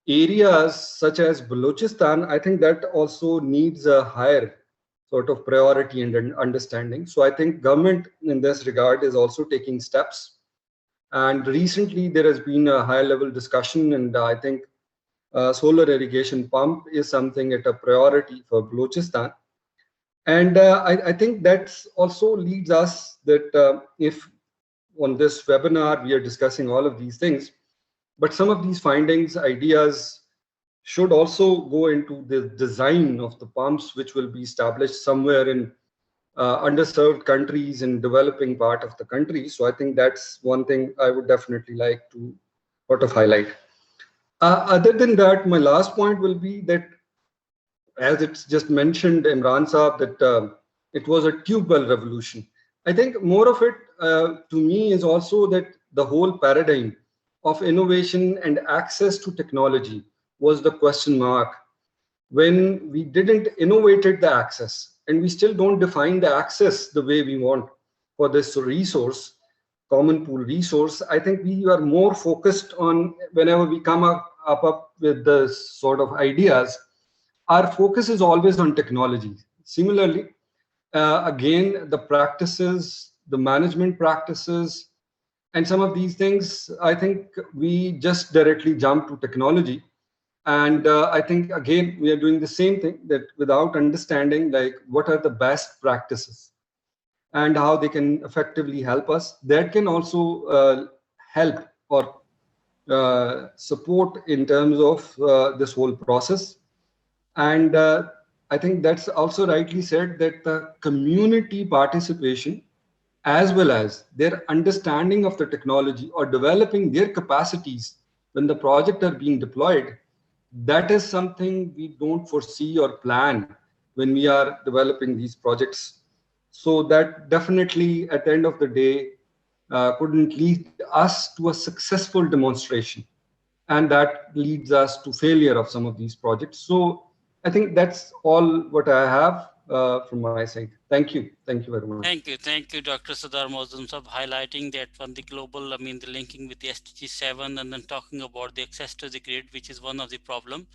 areas such as Balochistan, I think that also needs a higher sort of priority and understanding. So I think government in this regard is also taking steps. And recently there has been a high level discussion, and I think solar irrigation pump is something at a priority for Balochistan. And I think that also leads us that if on this webinar we are discussing all of these things, but some of these findings, ideas should also go into the design of the pumps which will be established somewhere in underserved countries in developing part of the country. So I think that's one thing I would definitely like to sort of highlight. Other than that, my last point will be that, as it's just mentioned, Imran Saab, that it was a tube well revolution. I think more of it to me is also that the whole paradigm of innovation and access to technology was the question mark when we didn't innovated the access, and we still don't define the access the way we want for this resource, common pool resource. I think we are more focused on, whenever we come up with the sort of ideas, our focus is always on technology. Similarly, again, the practices, the management practices, And some of these things, I think we just directly jump to technology. And I think, again, we are doing the same thing, that without understanding like what are the best practices and how they can effectively help us, that can also help or support in terms of this whole process. And I think that's also rightly said, that the community participation as well as their understanding of the technology or developing their capacities when the project are being deployed, that is something we don't foresee or plan when we are developing these projects. So that definitely at the end of the day couldn't lead us to a successful demonstration, and that leads us to failure of some of these projects. So I think that's all what I have from my side. Thank you very much. Thank you, Dr. Sardar Mohazzam, for highlighting that from the global, the linking with the SDG 7, and then talking about the access to the grid, which is one of the problem,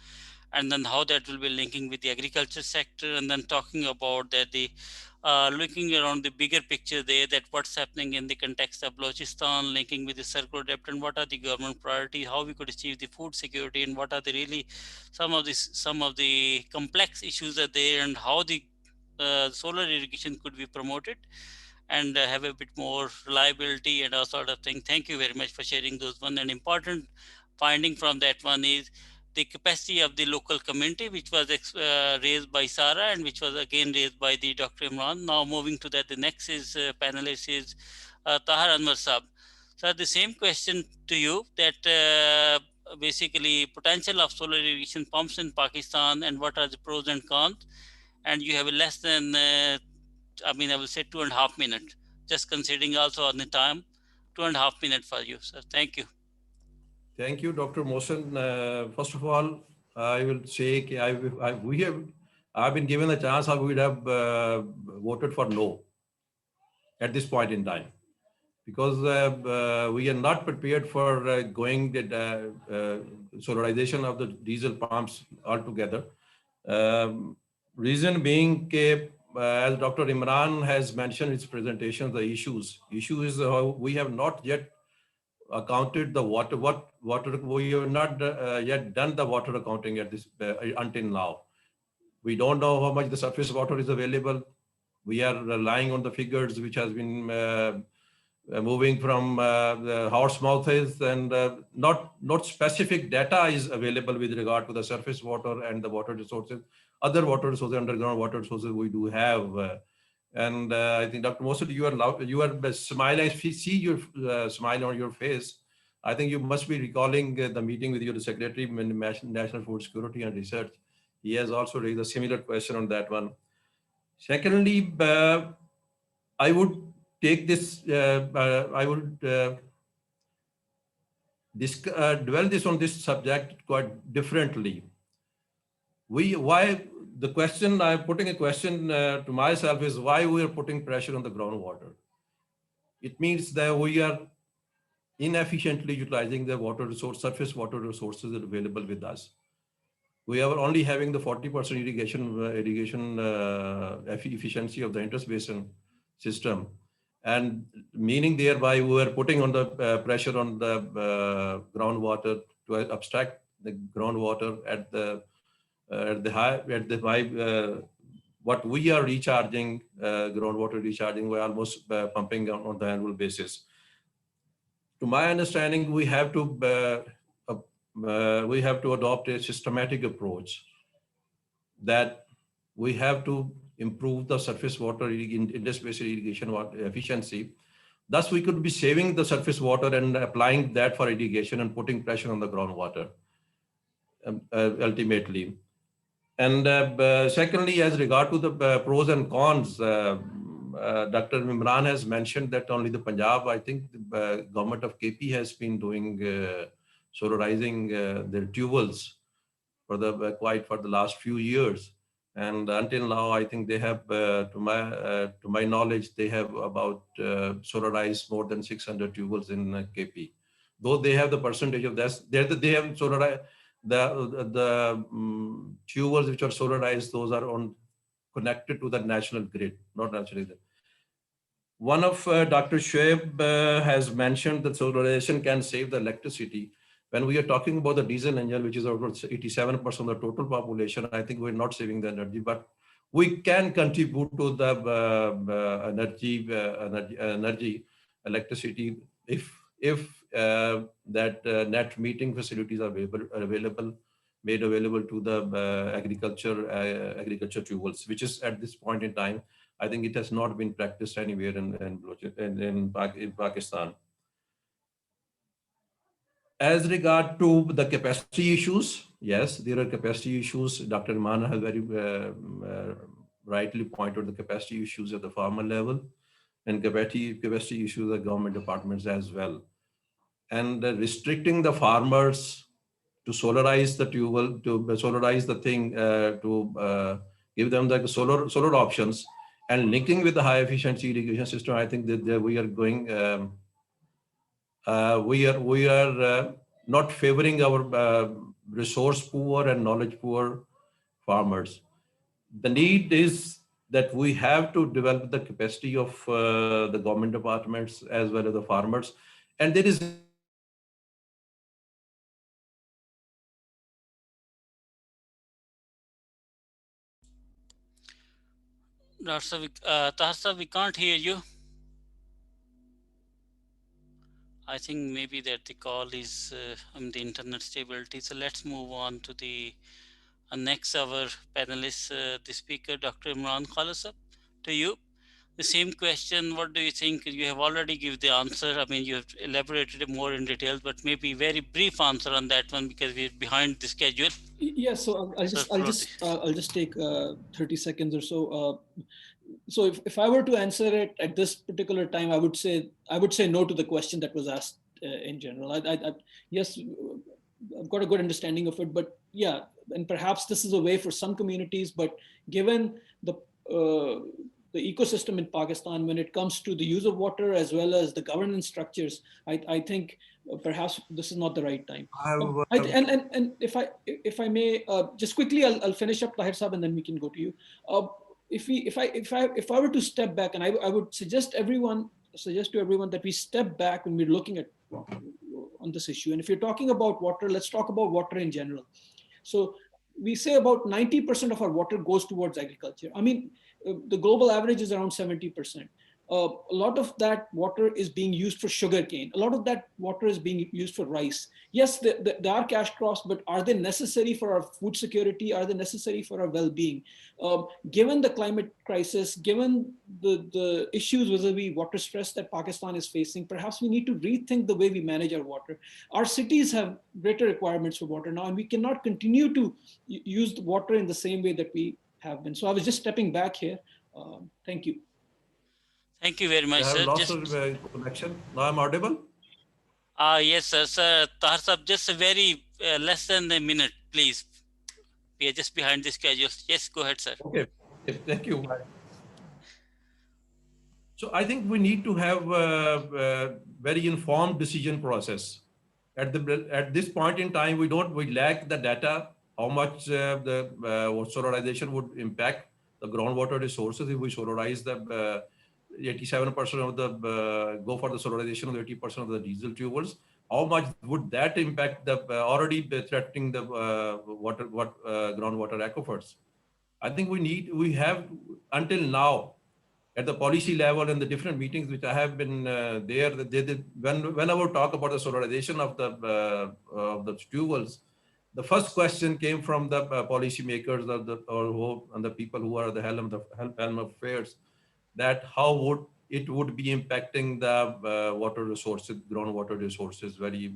and then how that will be linking with the agriculture sector, and then talking about that the looking around the bigger picture there, that what's happening in the context of Balochistan, linking with the circular debt, and what are the government priorities, how we could achieve the food security, and what are the really some of the complex issues are there, and how the solar irrigation could be promoted and have a bit more reliability and all sort of thing. Thank you very much for sharing those one. And important finding from that one is the capacity of the local community, which was raised by Sara and which was again raised by the Dr. Imran. Now moving to that, the next is panelist is Tahir Anwar Sab. So the same question to you, that basically potential of solar irrigation pumps in Pakistan and what are the pros and cons, and you have less than I will say 2.5 minutes, just considering also on the time, 2.5 minutes for you. So thank you. Thank you, Dr. Mohsin. First of all, I will say I've been given a chance. I would have voted for no at this point in time, because we are not prepared for going the solarization of the diesel pumps altogether. Reason being, as Dr. Imran has mentioned in his presentation, the issue is we have not yet accounted the water. We have not yet done the water accounting at this until now. We don't know how much the surface water is available. We are relying on the figures which has been moving from the horse mouths, and not specific data is available with regard to the surface water and the water resources, other water resources, underground water resources we do have. And I think, Dr. Mohsin, you are smiling. I see your smile on your face. I think you must be recalling the meeting with your Secretary in National Food Security and Research. He has also raised a similar question on that one. Secondly, I would take this, I would dwell this on this subject quite differently. I'm putting a question to myself is why we are putting pressure on the groundwater. It means that we are inefficiently utilizing the water resource, surface water resources that are available with us. We are only having the 40% irrigation efficiency of the interbasin system, and meaning thereby we are putting on the pressure on the groundwater to abstract the groundwater at the high what we are recharging, groundwater recharging, we're almost pumping on the annual basis. To my understanding, we have to adopt a systematic approach that we have to improve the surface water interbasin irrigation efficiency. Thus, we could be saving the surface water and applying that for irrigation and putting pressure on the groundwater ultimately. And secondly, as regard to the pros and cons, Dr. Imran has mentioned that only the Punjab, I think the government of KP has been doing solarizing their tubewells for the last few years. And until now, I think they have, to my knowledge, they have about solarized more than 600 tubewells in KP. Though they have the percentage of that, they have solarized the tubewells which are solarized. Those are connected to the national grid, not naturally. one of Dr. Shoaib has mentioned that solarization can save the electricity. When we are talking about the diesel engine, which is over 87% of the total population, I think we're not saving the energy, but we can contribute to the energy, electricity, if that net metering facilities are available, made available to the agriculture tools, which is at this point in time, I think it has not been practiced anywhere in Pakistan. As regard to the capacity issues, yes, there are capacity issues. Dr. Imran has very rightly pointed the capacity issues at the farmer level and capacity issues at government departments as well. And restricting the farmers to solarize the tubal, to solarize the thing, to give them the solar options, and linking with the high efficiency irrigation system, I think that we are going, we are not favoring our resource poor and knowledge poor farmers. The need is that we have to develop the capacity of the government departments as well as the farmers. And there is Tahir, we can't hear you. I think maybe that the call is on the internet stability. So let's move on to the next our panelist, the speaker, Dr. Imran Khalid. To you, the same question. What do you think? You have already given the answer. I mean, you have elaborated more in detail, but maybe very brief answer on that one because we're behind the schedule. Yeah, so I'll just take 30 seconds or so. So if I were to answer it at this particular time, I would say no to the question that was asked in general. Yes, I've got a good understanding of it, but yeah, and perhaps this is a way for some communities, but given the ecosystem in Pakistan when it comes to the use of water as well as the governance structures, I think perhaps this is not the right time. And if I may, just quickly, I'll finish up Tahir Saab and then we can go to you. If I were to step back, and I would suggest to everyone that we step back when we're looking at on this issue. And if you're talking about water, let's talk about water in general. So we say about 90% of our water goes towards agriculture. I mean, the global average is around 70%. A lot of that water is being used for sugarcane. A lot of that water is being used for rice. Yes, there are cash crops, but are they necessary for our food security? Are they necessary for our well-being? Given the climate crisis, given the issues vis-a-vis water stress that Pakistan is facing, perhaps we need to rethink the way we manage our water. Our cities have greater requirements for water now, and we cannot continue to use the water in the same way that we have been. So I was just stepping back here. Thank you. Thank you very much, I have sir. lots of connection. Now I'm audible? Yes, sir. Sir, Tahir Saab, just a very less than a minute, please. We are just behind the schedule. Yes, go ahead, sir. Okay, thank you. So I think we need to have a very informed decision process. At this point in time, we lack the data, how much the solarization would impact the groundwater resources if we solarize the 87% of the, go for the solarization of 80% of the diesel fuels. How much would that impact the already threatening the groundwater aquifers? I think we have until now at the policy level and the different meetings which I have been there, whenever talk about the solarization of the fuels, the first question came from the policymakers and the people who are the helm of affairs, that how would it be impacting the water resources, groundwater resources very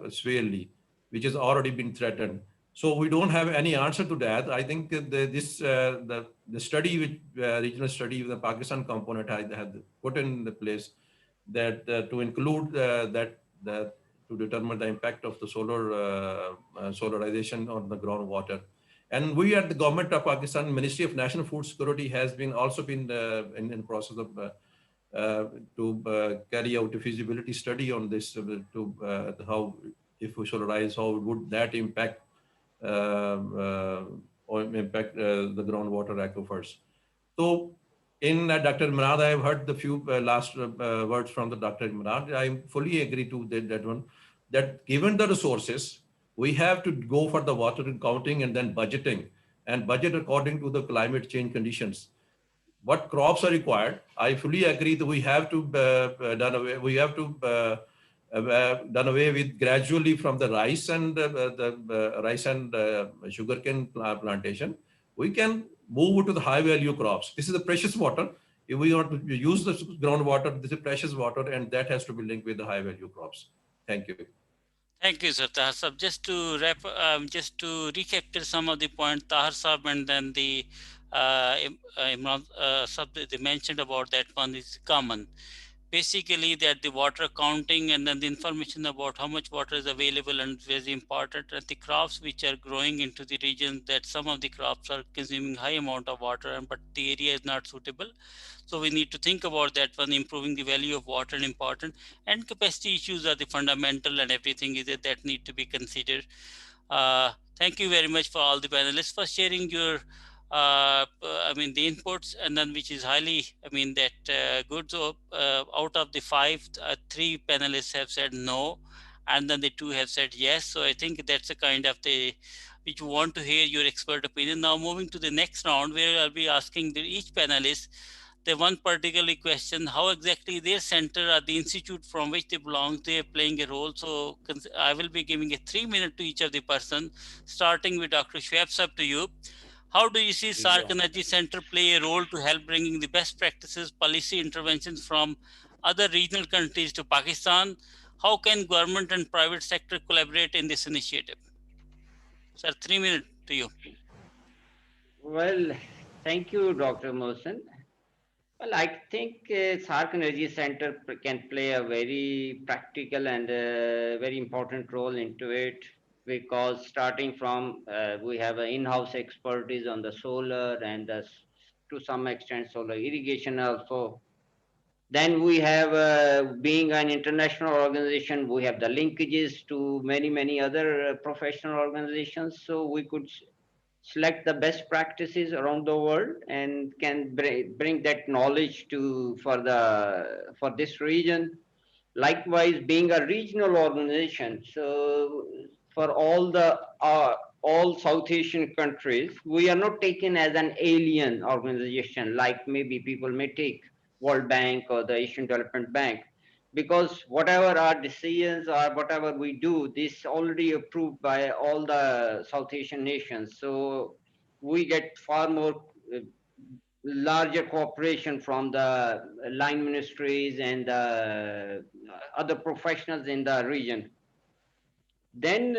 severely, which has already been threatened. So we don't have any answer to that. I think the study, which regional study with the Pakistan component had put in the place that to include to determine the impact of the solarization on the groundwater. And we at the government of Pakistan, Ministry of National Food Security has been also been in the process of to carry out a feasibility study on this to how, if we solarize, how would that impact or impact the groundwater aquifers. So In Dr. Imran, I have heard the few last words from the Dr. Imran. I fully agree to that one, that given the resources, we have to go for the water counting and then budgeting, and budget according to the climate change conditions. What crops are required? I fully agree that we have to done away. We have to done away with gradually from the rice and the rice and sugarcane plantation. We can move to the high value crops. This is the precious water. If we want to use the groundwater, this is precious water, and that has to be linked with the high value crops. Thank you. Thank you, sir. Tahir Sahab. Just to wrap, just to recapture some of the points, Tahir Sahab and then the Imran Sahab, they mentioned about that one is common. Basically, that the water counting and then the information about how much water is available and very important. And the crops which are growing into the region, that some of the crops are consuming high amount of water, and but the area is not suitable. So we need to think about that one, improving the value of water and important, and capacity issues are the fundamental, and everything is that need to be considered. Thank you very much for all the panelists for sharing your the inputs, and then which is highly, that good. So out of the five, three panelists have said no, and then the two have said yes. So I think that's a kind of the which we want to hear your expert opinion. Now moving to the next round, where I'll be asking each panelist the one particular question: how exactly their center or the institute from which they belong, they are playing a role. So I will be giving a 3 minute to each of the person, starting with Dr. Shoaib Sahab to you. How do you see SARC Energy Center play a role to help bringing the best practices, policy interventions from other regional countries to Pakistan? How can government and private sector collaborate in this initiative? Sir, 3 minutes to you. Well, thank you, Dr. Mohsin. Well, I think SARC Energy Center can play a very practical and very important role into it, because starting from we have an in-house expertise on the solar and to some extent solar irrigation also. Then we have, being an international organization, we have the linkages to many other professional organizations. So we could select the best practices around the world and can bring that knowledge to for this region. Likewise, being a regional organization, so for all South Asian countries, we are not taken as an alien organization like maybe people may take World Bank or the Asian Development Bank, because whatever our decisions or whatever we do, this already approved by all the South Asian nations. So we get far more larger cooperation from the line ministries and other professionals in the region. Then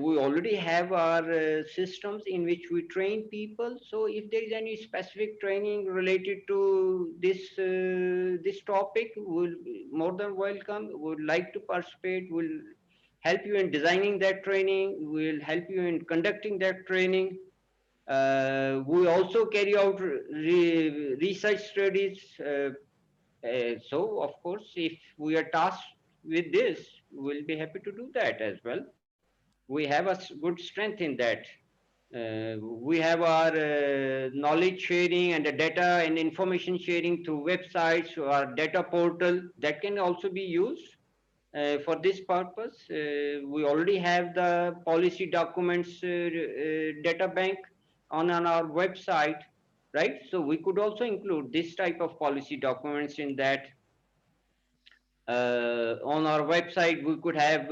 we already have our systems in which we train people. So if there is any specific training related to this topic, we'll be more than welcome. Would like to participate. We'll help you in designing that training. We'll help you in conducting that training. We also carry out research studies. So of course, if we are tasked with this, we'll be happy to do that as well. We have a good strength in that. We have our knowledge sharing and the data and information sharing through websites, our data portal that can also be used for this purpose. We already have the policy documents data bank on our website, right? So we could also include this type of policy documents in that. On our website, we could have,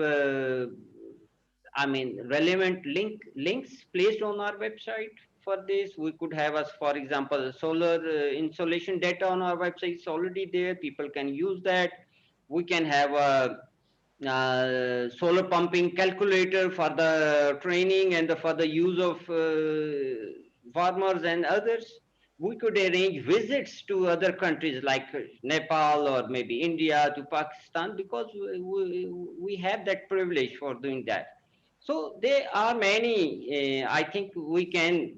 relevant links placed on our website for this. We could have, as for example, solar installation data on our website. It's already there. People can use that. We can have a solar pumping calculator for the training and for the use of farmers and others. We could arrange visits to other countries like Nepal or maybe India to Pakistan, because we have that privilege for doing that. So there are many, I think we can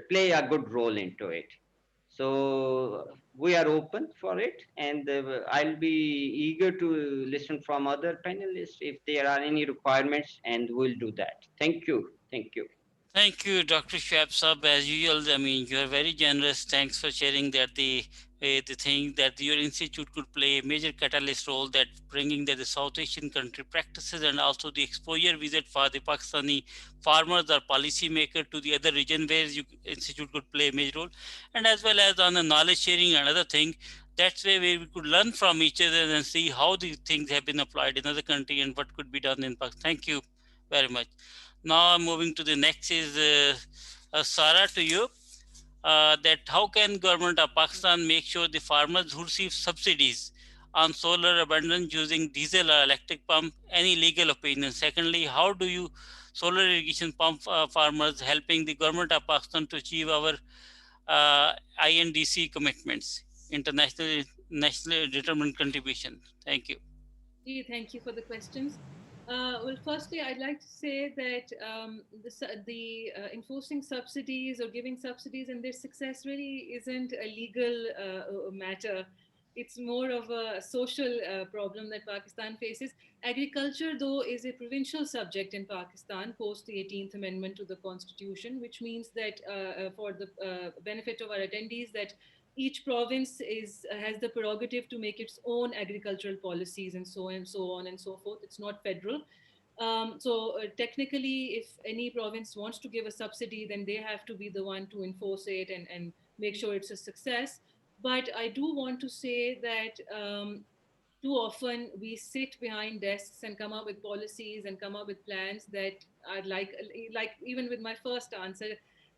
play a good role into it. So we are open for it, and I'll be eager to listen from other panelists if there are any requirements, and we'll do that. Thank you. Thank you. Thank you, Dr. Shoaib Sab. As usual, I mean, you are very generous. Thanks for sharing that the thing that your institute could play a major catalyst role that bringing that the South Asian country practices and also the exposure visit for the Pakistani farmers or policymaker to the other region where you institute could play a major role, and as well as on the knowledge sharing, another thing. That's where we could learn from each other and see how these things have been applied in other country and what could be done in Pakistan. Thank you very much. Now I'm moving to the next is Sara, to you. That how can government of Pakistan make sure the farmers who receive subsidies on solar abundance using diesel or electric pump? Any legal opinion? Secondly, how do you solar irrigation pump farmers helping the government of Pakistan to achieve our INDC commitments, international nationally determined contribution? Thank you. Thank you for the questions. Well, firstly, I'd like to say that the enforcing subsidies or giving subsidies and their success really isn't a legal matter. It's more of a social problem that Pakistan faces. Agriculture, though, is a provincial subject in Pakistan post the 18th Amendment to the Constitution, which means that for the benefit of our attendees, that each province has the prerogative to make its own agricultural policies and so on and so forth. It's not federal. So technically, if any province wants to give a subsidy, then they have to be the one to enforce it and make sure it's a success. But I do want to say that too often we sit behind desks and come up with policies and come up with plans that are like even with my first answer,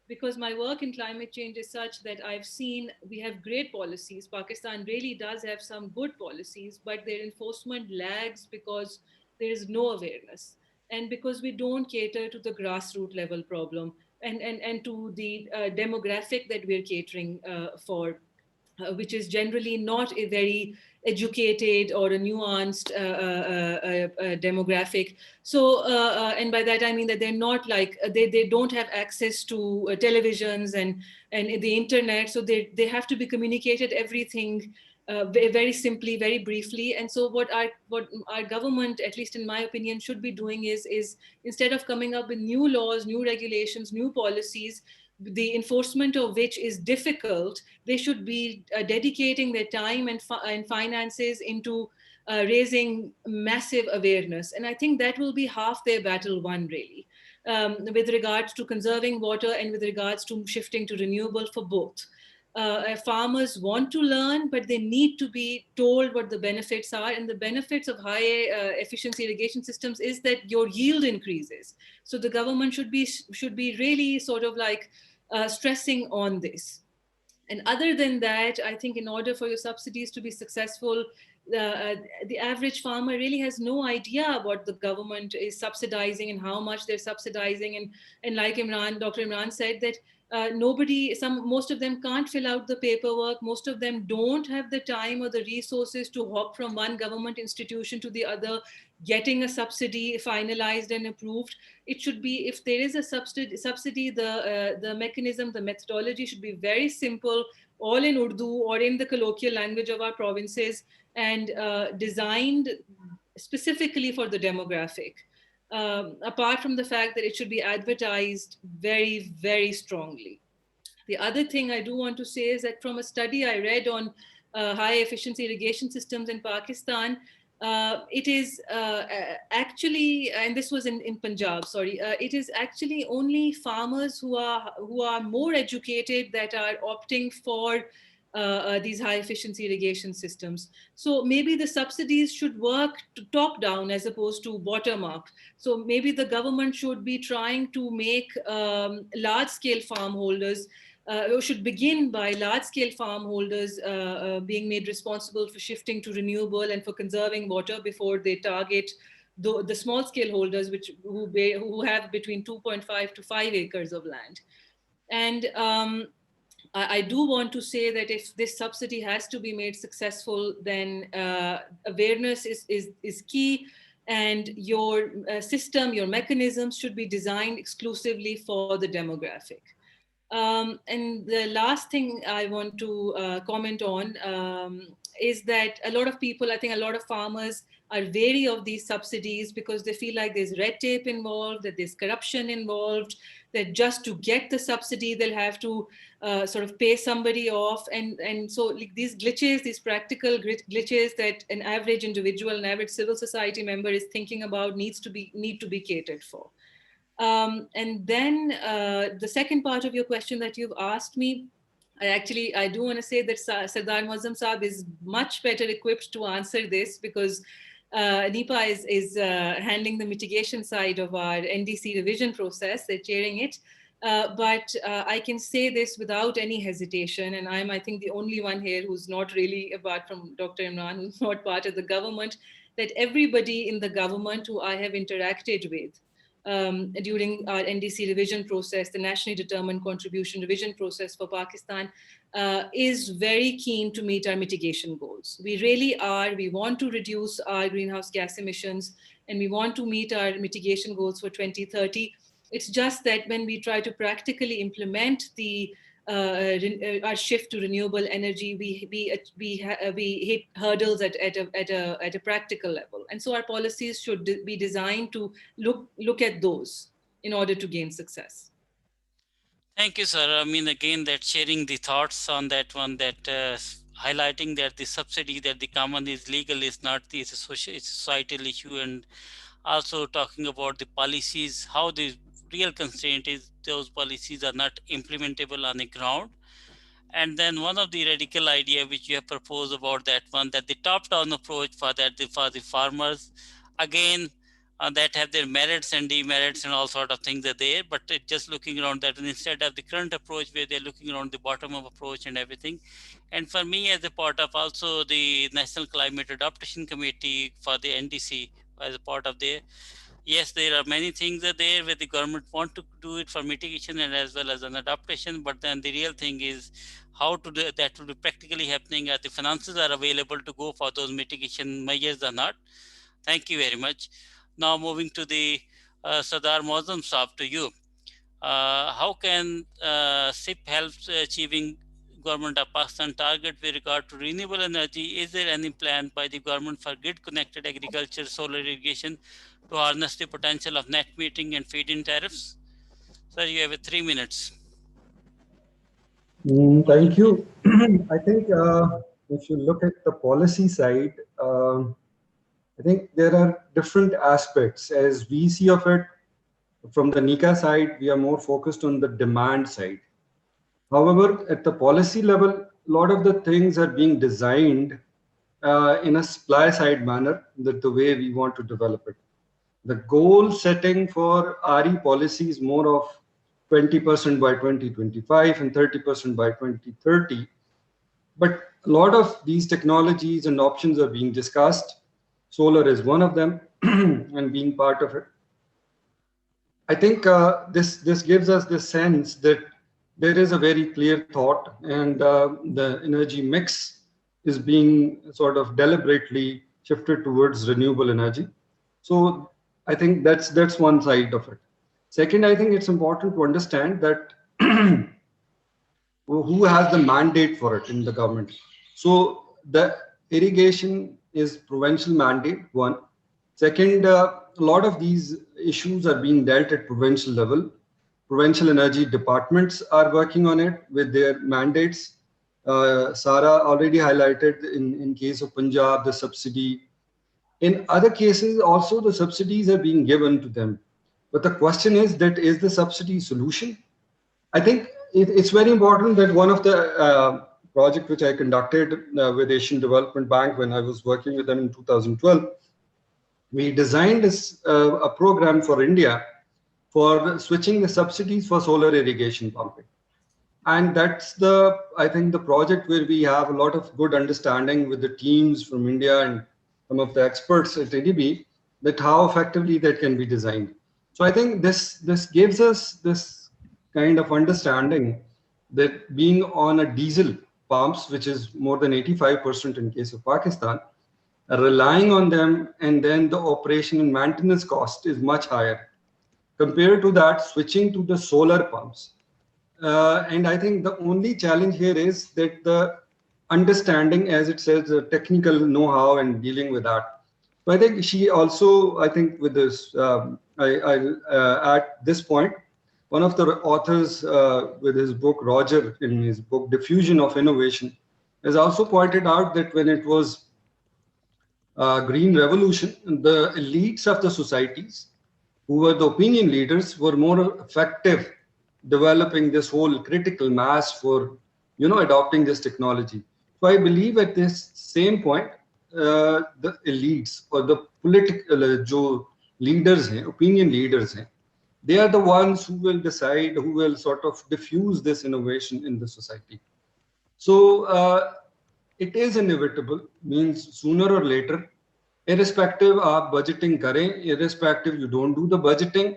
because my work in climate change is such that I've seen we have great policies. Pakistan really does have some good policies, but their enforcement lags because there is no awareness and because we don't cater to the grassroots level problem and to the demographic that we're catering for, which is generally not a very educated or a nuanced demographic. So, and by that I mean that they're not like they don't have access to televisions and the internet. So they have to be communicated everything very simply, very briefly. And so what our government, at least in my opinion, should be doing is instead of coming up with new laws, new regulations, new policies, the enforcement of which is difficult, they should be dedicating their time and finances into raising massive awareness. And I think that will be half their battle won, really, with regards to conserving water and with regards to shifting to renewable for both. Farmers want to learn, but they need to be told what the benefits are. And the benefits of high efficiency irrigation systems is that your yield increases. So the government should be really sort of like stressing on this. And other than that, I think in order for your subsidies to be successful, the average farmer really has no idea what the government is subsidizing and how much they're subsidizing. And like Dr. Imran said, that most of them can't fill out the paperwork. Most of them don't have the time or the resources to hop from one government institution to the other, getting a subsidy finalized and approved. It should be, if there is a subsidy, the mechanism, the methodology should be very simple, all in Urdu or in the colloquial language of our provinces, and designed specifically for the demographic. Apart from the fact that it should be advertised very, very strongly. The other thing I do want to say is that from a study I read on high efficiency irrigation systems in Pakistan, it is actually, and this was in Punjab, sorry, it is actually only farmers who are more educated that are opting for these high efficiency irrigation systems. So maybe the subsidies should work to top down as opposed to bottom up. So maybe the government should be trying to make large scale farm holders should begin by large-scale farm holders being made responsible for shifting to renewable and for conserving water before they target the small-scale holders, who have between 2.5 to 5 acres of land. And I do want to say that if this subsidy has to be made successful, then awareness is key, and your system, your mechanisms should be designed exclusively for the demographic. And the last thing I want to comment on is that a lot of people, I think a lot of farmers are wary of these subsidies because they feel like there's red tape involved, that there's corruption involved, that just to get the subsidy, they'll have to sort of pay somebody off. And so like these glitches, these practical glitches that an average individual, an average civil society member is thinking about need to be catered for. And then the second part of your question that you've asked me, I do want to say that Sardar Mohazzam Saab is much better equipped to answer this, because NEPA is handling the mitigation side of our NDC revision process. They're chairing it. But I can say this without any hesitation, and I think, the only one here who's not really, apart from Dr. Imran, who's not part of the government, that everybody in the government who I have interacted with during our NDC revision process, the nationally determined contribution revision process for Pakistan, is very keen to meet our mitigation goals. We really are. We want to reduce our greenhouse gas emissions, and we want to meet our mitigation goals for 2030. It's just that when we try to practically implement our shift to renewable energy, we hit hurdles at a practical level. And so our policies should be designed to look at those in order to gain success. Thank you, sir. I mean, again, that sharing the thoughts on that one, that highlighting that the subsidy that the common is legal is not it's a societal issue, and also talking about the policies, how the real constraint is those policies are not implementable on the ground. And then one of the radical idea which you have proposed about that one, that the top-down approach for the farmers, again, that have their merits and demerits and all sort of things are there, but just looking around that, and instead of the current approach where they're looking around the bottom-up approach and everything. And for me, as a part of also the National Climate Adaptation Committee for the NDC, as a part of there, yes, there are many things are there where the government want to do it for mitigation and as well as an adaptation, but then the real thing is how to do that will be practically happening, as the finances are available to go for those mitigation measures or not. Thank you very much. Now moving to the Sardar Mohazzam Saab, to you. How can SIP help achieving Government of Pakistan target with regard to renewable energy? Is there any plan by the government for grid-connected agriculture, solar irrigation to harness the potential of net metering and feed-in tariffs? Sir, you have 3 minutes. Thank you. I think if you look at the policy side, I think there are different aspects. As we see of it, from the NICA side, we are more focused on the demand side. However, at the policy level, a lot of the things are being designed in a supply side manner, the way we want to develop it. The goal setting for RE policy is more of 20% by 2025 and 30% by 2030. But a lot of these technologies and options are being discussed. Solar is one of them, and being part of it. I think this gives us the sense that there is a very clear thought, and the energy mix is being sort of deliberately shifted towards renewable energy. So I think that's one side of it. Second, I think it's important to understand that who has the mandate for it in the government. So the irrigation is provincial mandate, one. Second, a lot of these issues are being dealt at provincial level. Provincial energy departments are working on it with their mandates. Sara already highlighted in case of Punjab, the subsidy. In other cases, also the subsidies are being given to them. But the question is the subsidy solution? I think it's very important that one of the project which I conducted with Asian Development Bank when I was working with them in 2012, we designed this a program for India for switching the subsidies for solar irrigation pumping. And that's I think the project where we have a lot of good understanding with the teams from India and some of the experts at ADB, that how effectively that can be designed. So I think this gives us this kind of understanding that being on a diesel pumps, which is more than 85% in case of Pakistan, relying on them, and then the operation and maintenance cost is much higher. Compared to that, switching to the solar pumps. And I think the only challenge here is that the understanding, as it says, the technical know-how and dealing with that. So I think she also, I think with this, at this point, one of the authors with his book, Roger, in his book, Diffusion of Innovation, has also pointed out that when it was Green Revolution, the elites of the societies, who were the opinion leaders, were more effective developing this whole critical mass for, adopting this technology. So I believe at this same point, the elites or the political leaders, opinion leaders, they are the ones who will decide, who will sort of diffuse this innovation in the society. So it is inevitable, means sooner or later, irrespective of budgeting kare, irrespective you don't do the budgeting,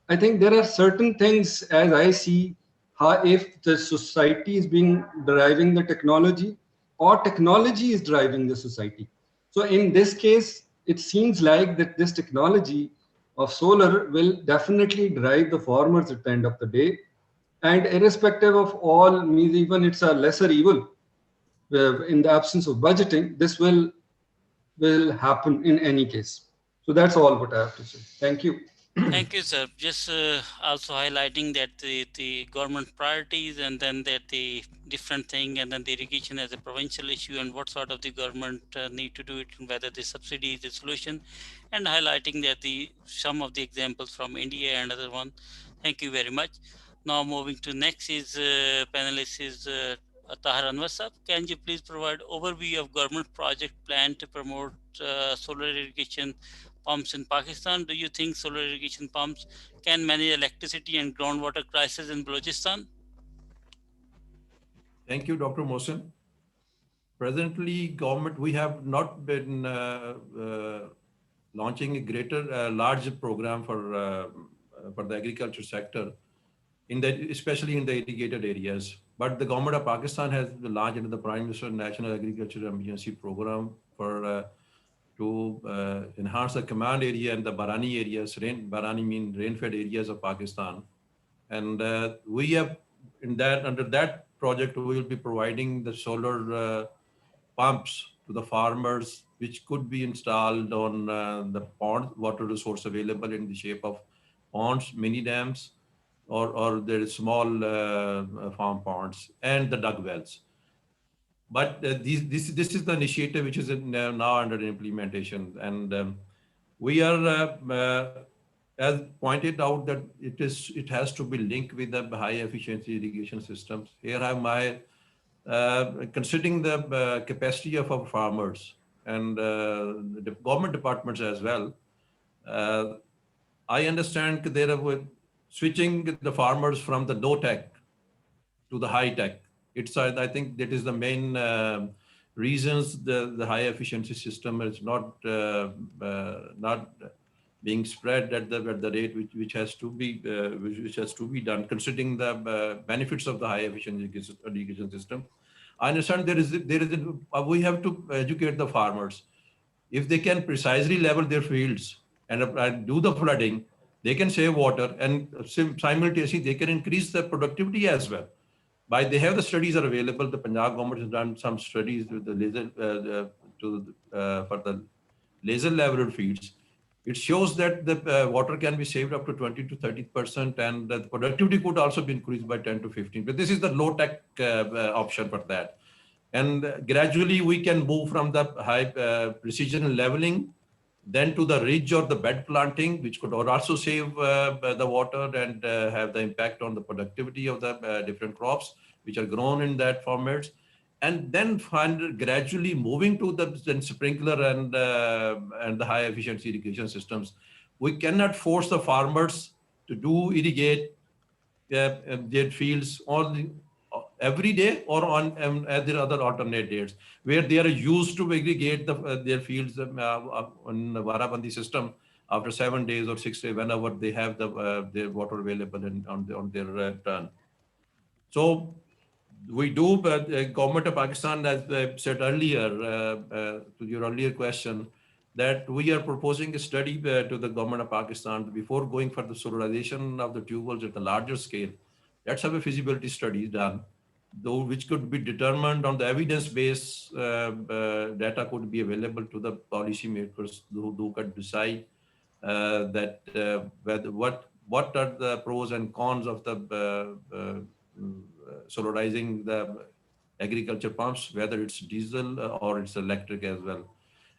I think there are certain things as I see how if the society is being driving the technology or technology is driving the society. So in this case, it seems like that this technology of solar will definitely drive the farmers at the end of the day. And irrespective of all, means even it's a lesser evil, in the absence of budgeting, this will happen in any case. So that's all what I have to say. Thank you. Thank you, sir. Just also highlighting that the government priorities and then that the different thing and then the irrigation as a provincial issue and what sort of the government need to do it and whether the subsidy is the solution, and highlighting that some of the examples from India and other one. Thank you very much. Now moving to next is panelist is Tahir Anwar sir. Can you please provide overview of government project plan to promote solar irrigation pumps in Pakistan? Do you think solar irrigation pumps can manage electricity and groundwater crisis in Balochistan? Thank you, Dr. Mohsin. Presently, government, we have not been launching a large program for the agriculture sector, especially in the irrigated areas. But the government of Pakistan has launched the Prime Minister National Agriculture Emergency Program to enhance the command area and the Barani areas. Barani mean rain-fed areas of Pakistan. And we have under that project, we will be providing the solar pumps to the farmers, which could be installed on the pond water resource available in the shape of ponds, mini dams, or there is small farm ponds and the dug wells. But this is the initiative which is now under implementation, and we are as pointed out that it has to be linked with the high efficiency irrigation systems. Here I am considering the capacity of our farmers and the government departments as well. I understand they are switching the farmers from the low tech to the high tech. I think that is the main reasons the high efficiency system is not being spread at the rate which has to be done, considering the benefits of the high efficiency irrigation system. I understand we have to educate the farmers. If they can precisely level their fields and do the flooding, they can save water, and simultaneously they can increase the productivity as well. They have the studies are available. The Punjab government has done some studies with the laser for the laser leveled fields. It shows that the water can be saved up to 20 to 30%, and the productivity could also be increased by 10 to 15. But this is the low tech option for that. And gradually we can move from the high precision leveling, then to the ridge or the bed planting, which could also save the water and have the impact on the productivity of the different crops which are grown in that formats. And then gradually moving to the sprinkler and the high efficiency irrigation systems. We cannot force the farmers to irrigate their fields every day or on their other alternate dates, where they are used to irrigate their fields on the Varabandi system after 7 days or 6 days, whenever they have their water available on their turn. So we do, but government of Pakistan, as I said earlier, to your earlier question, that we are proposing a study to the government of Pakistan before going for the solarization of the tube wells at the larger scale. Let's have a feasibility study done, though, which could be determined on the evidence-based data could be available to the policymakers who could decide that what what are the pros and cons of the solarizing the agriculture pumps, whether it's diesel or it's electric as well.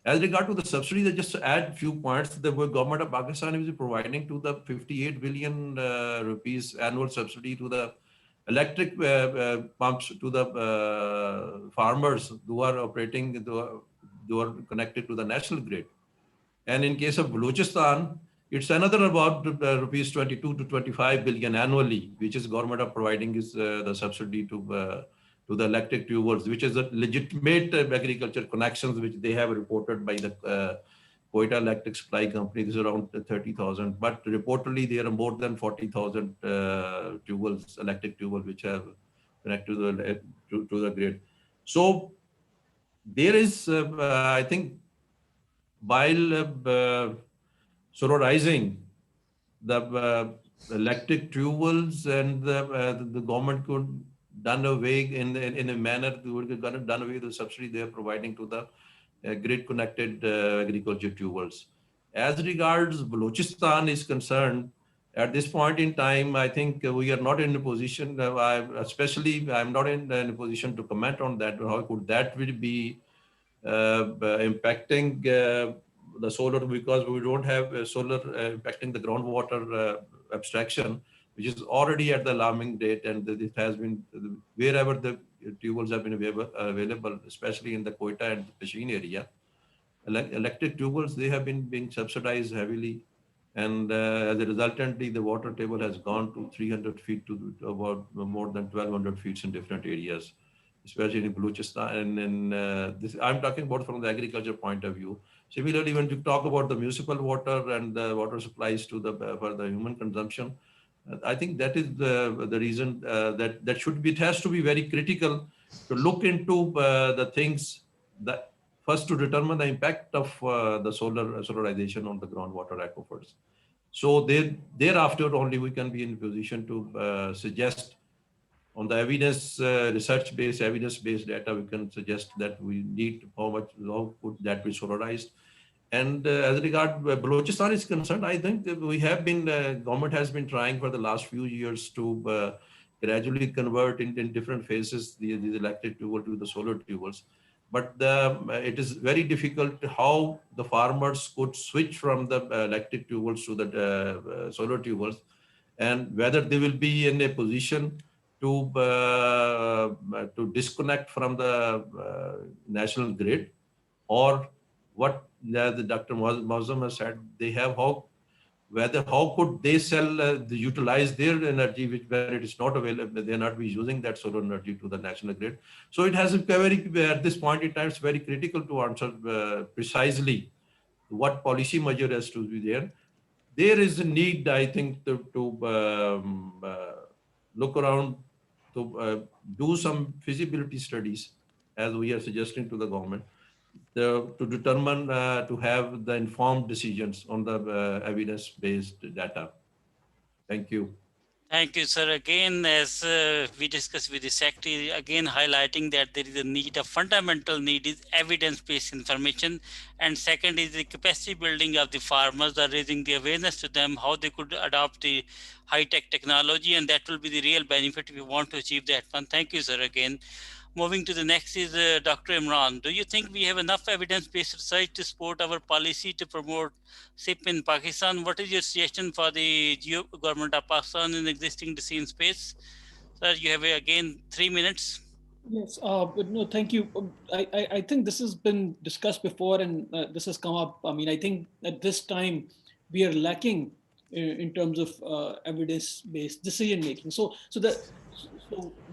As regard to the subsidy, just to add few points, the government of Pakistan is providing to the 58 billion rupees annual subsidy to the electric pumps to the farmers who are operating, who are connected to the national grid. And in case of Balochistan, it's another about rupees 22 to 25 billion annually, which is government are providing is the subsidy to the electric tubes, which is a legitimate agriculture connections, which they have reported by the Koita Electric Supply Company. This is around 30,000, but reportedly there are more than 40,000 tubes, electric tubes, which have connected to the grid. So there is, I think, while solarizing the electric tubes and the government could done away in a manner, would done away the subsidy they are providing to the grid connected agriculture tubes. As regards Balochistan is concerned, at this point in time, I think we are not in a position, I'm not in a position to comment on that. How could that will be impacting the solar, because we don't have solar impacting the groundwater abstraction, which is already at the alarming rate, and it has been wherever the tubes have been available, especially in the Koita and the Pashin area. Electric tubes, they have been being subsidized heavily, and as a resultantly, the water table has gone to 300 feet to about more than 1,200 feet in different areas, especially in Balochistan. And in this, I'm talking about from the agriculture point of view. Similarly, when you talk about the municipal water and the water supplies to the for the human consumption, I think that is the reason that should be, it has to be very critical to look into the things that first to determine the impact of the solarization on the groundwater aquifers. So thereafter only we can be in a position to suggest on the evidence, research-based, evidence-based data, we can suggest that we need how could that be solarized. And as regard Balochistan is concerned, I think that we have been, government has been trying for the last few years to gradually convert in different phases these electric tubes to the solar tubes. But it is very difficult how the farmers could switch from the electric tubes to the solar tubes, and whether they will be in a position to disconnect from the national grid, or what the Dr. Mohazam has said, they have how could they utilize their energy, which where it is not available, they are not be using that solar energy to the national grid. So it has a very, at this point in time, it's very critical to answer precisely what policy measure has to be there. There is a need, I think, to look around, to do some feasibility studies, as we are suggesting to the government, to determine, to have the informed decisions on the evidence-based data. Thank you. Thank you, sir. Again, as we discussed with the secretary, again highlighting that there is a need, a fundamental need is evidence-based information. And second is the capacity building of the farmers, are raising the awareness to them, how they could adopt the high-tech technology, and that will be the real benefit if we want to achieve that one. Thank you, sir, again. Moving to the next is Dr. Imran. Do you think we have enough evidence-based research to support our policy to promote SIP in Pakistan? What is your suggestion for the government of Pakistan in existing decision space? Sir, you have again 3 minutes. Yes, but no, thank you. I think this has been discussed before, and this has come up. I mean, I think at this time we are lacking in terms of evidence-based decision making. So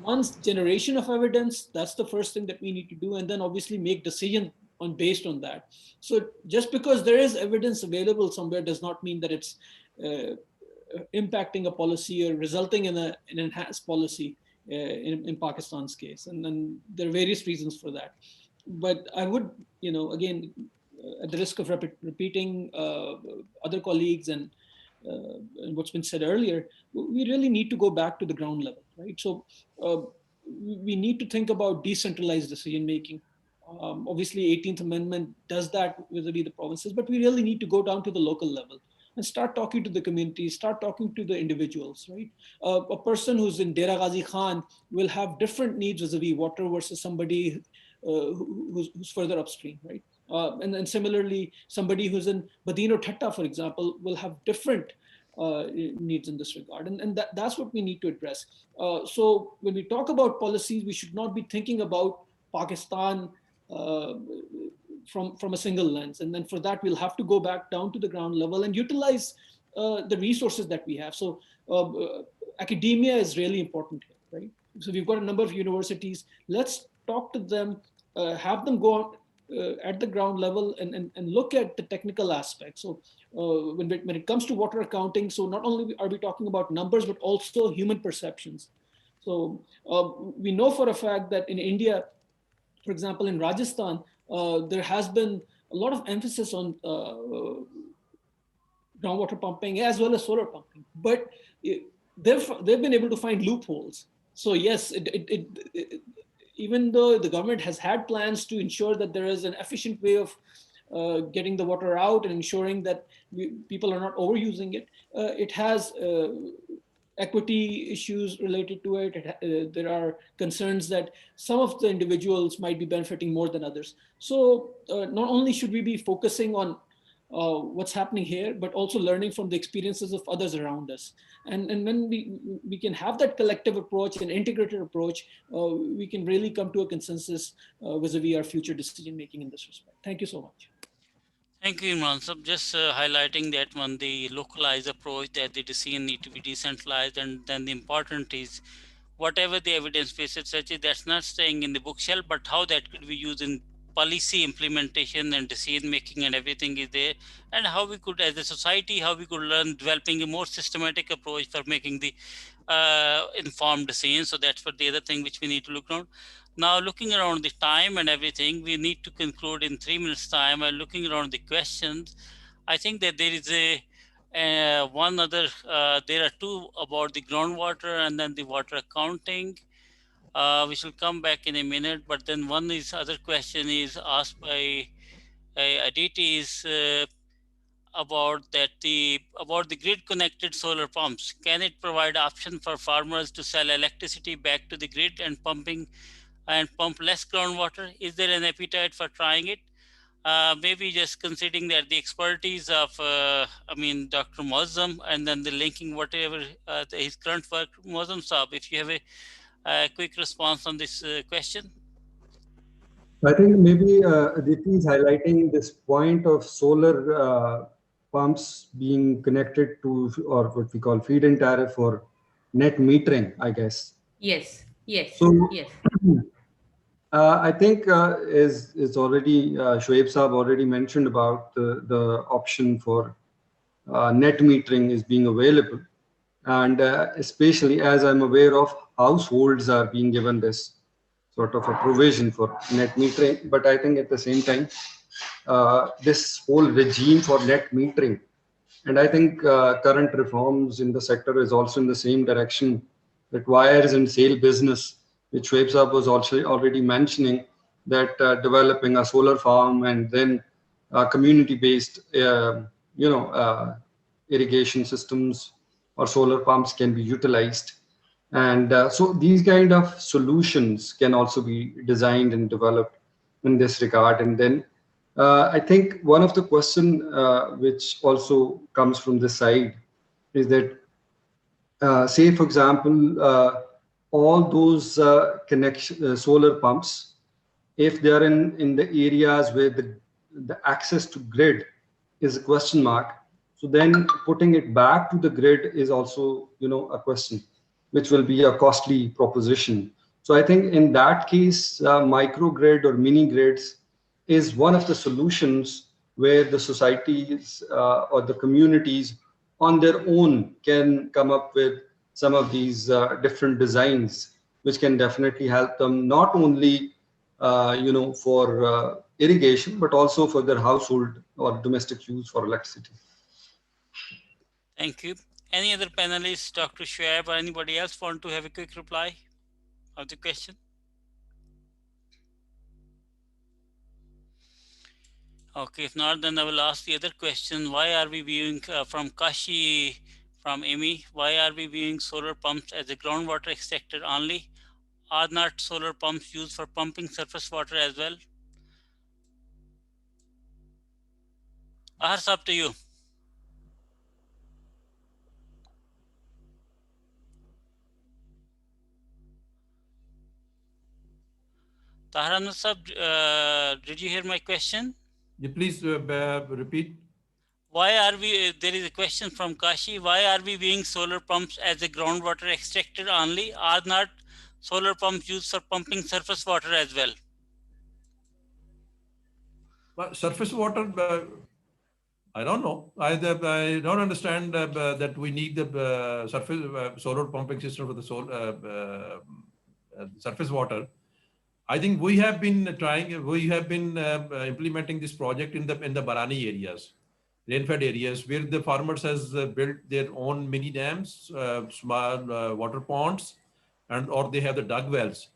one generation of evidence, that's the first thing that we need to do, and then obviously make decision based on that. So just because there is evidence available somewhere does not mean that it's impacting a policy or resulting in an enhanced policy in Pakistan's case. And then there are various reasons for that. But I would, again, at the risk of repeating other colleagues and what's been said earlier, we really need to go back to the ground level, right? So we need to think about decentralized decision making. Obviously, 18th Amendment does that vis-a-vis the provinces, but we really need to go down to the local level. and start talking to the community, start talking to the individuals, right? A person who's in Dera Ghazi Khan will have different needs vis-a-vis water versus somebody who's further upstream, right? And then similarly, somebody who's in Badin or Thatta, for example, will have different needs in this regard. And that's what we need to address. So when we talk about policies, we should not be thinking about Pakistan from a single lens. And then for that, we'll have to go back down to the ground level and utilize the resources that we have. So academia is really important here, right? So we've got a number of universities. Let's talk to them, have them go at the ground level and look at the technical aspects. So when it comes to water accounting, so not only are we talking about numbers, but also human perceptions. So we know for a fact that in India, for example, in Rajasthan, there has been a lot of emphasis on groundwater pumping as well as solar pumping, but they've been able to find loopholes. So yes, even though the government has had plans to ensure that there is an efficient way of getting the water out and ensuring that people are not overusing it, it has equity issues related to it. There are concerns that some of the individuals might be benefiting more than others. So not only should we be focusing on what's happening here, but also learning from the experiences of others around us. And when we can have that collective approach, an integrated approach, we can really come to a consensus vis-a-vis our future decision making in this respect. Thank you so much. Thank you, Imran. So just highlighting that one, the localized approach, that the decision need to be decentralized, and then the important is whatever the evidence base such is, that's not staying in the bookshelf, but how that could be used in policy implementation and decision making and everything is there, and how we could, as a society, how we could learn developing a more systematic approach for making the informed decisions. So that's what the other thing which we need to look around. Now, looking around the time and everything, we need to conclude in 3 minutes time. And looking around the questions, I think that there is a one other, there are two about the groundwater and then the water accounting. We shall come back in a minute, but then one is other question is asked by Aditi is about the grid connected solar pumps. Can it provide option for farmers to sell electricity back to the grid and pump less groundwater? Is there an appetite for trying it? Maybe just considering that the expertise of, Dr. Mohazam, and then the linking whatever his current work, Mohazam Saab, if you have a quick response on this question. I think maybe Aditi is highlighting this point of solar pumps being connected to, or what we call feed-in tariff or net metering, I guess. Yes, yes, so, yes. I think is already, Shoaib Saab already mentioned about the option for net metering is being available. And especially as I'm aware of, households are being given this sort of a provision for net metering. But I think at the same time, this whole regime for net metering, and I think current reforms in the sector is also in the same direction, that wires and sale business, which Shoaib Saab was also already mentioning, that developing a solar farm and then community-based, irrigation systems or solar pumps can be utilized. And so these kind of solutions can also be designed and developed in this regard. And then I think one of the question which also comes from this side is that, say, for example, all those solar pumps, if they are in the areas where the access to grid is a question mark, so then putting it back to the grid is also, a question, which will be a costly proposition. So I think in that case, microgrid or mini grids is one of the solutions where the societies or the communities on their own can come up with some of these different designs, which can definitely help them not only, for irrigation, but also for their household or domestic use for electricity. Thank you. Any other panelists, Dr. Shoaib or anybody else want to have a quick reply of the question? Okay, if not, then I will ask the other question. Why are we viewing from Kashi, from Amy, why are we viewing solar pumps as a groundwater extractor only? Are not solar pumps used for pumping surface water as well? Ahar, up to you. Tahir Ahmed Sab, did you hear my question? You please repeat. Why are we, there is a question from Kashi, why are we viewing solar pumps as a groundwater extractor only? Are not solar pumps used for pumping surface water as well? Well, surface water, I don't know. I don't understand that we need the surface solar pumping system for the surface water. I think we have been trying, we have been implementing this project in the Barani areas, rainfed areas, where the farmers has built their own mini dams, small water ponds, and or they have the dug wells.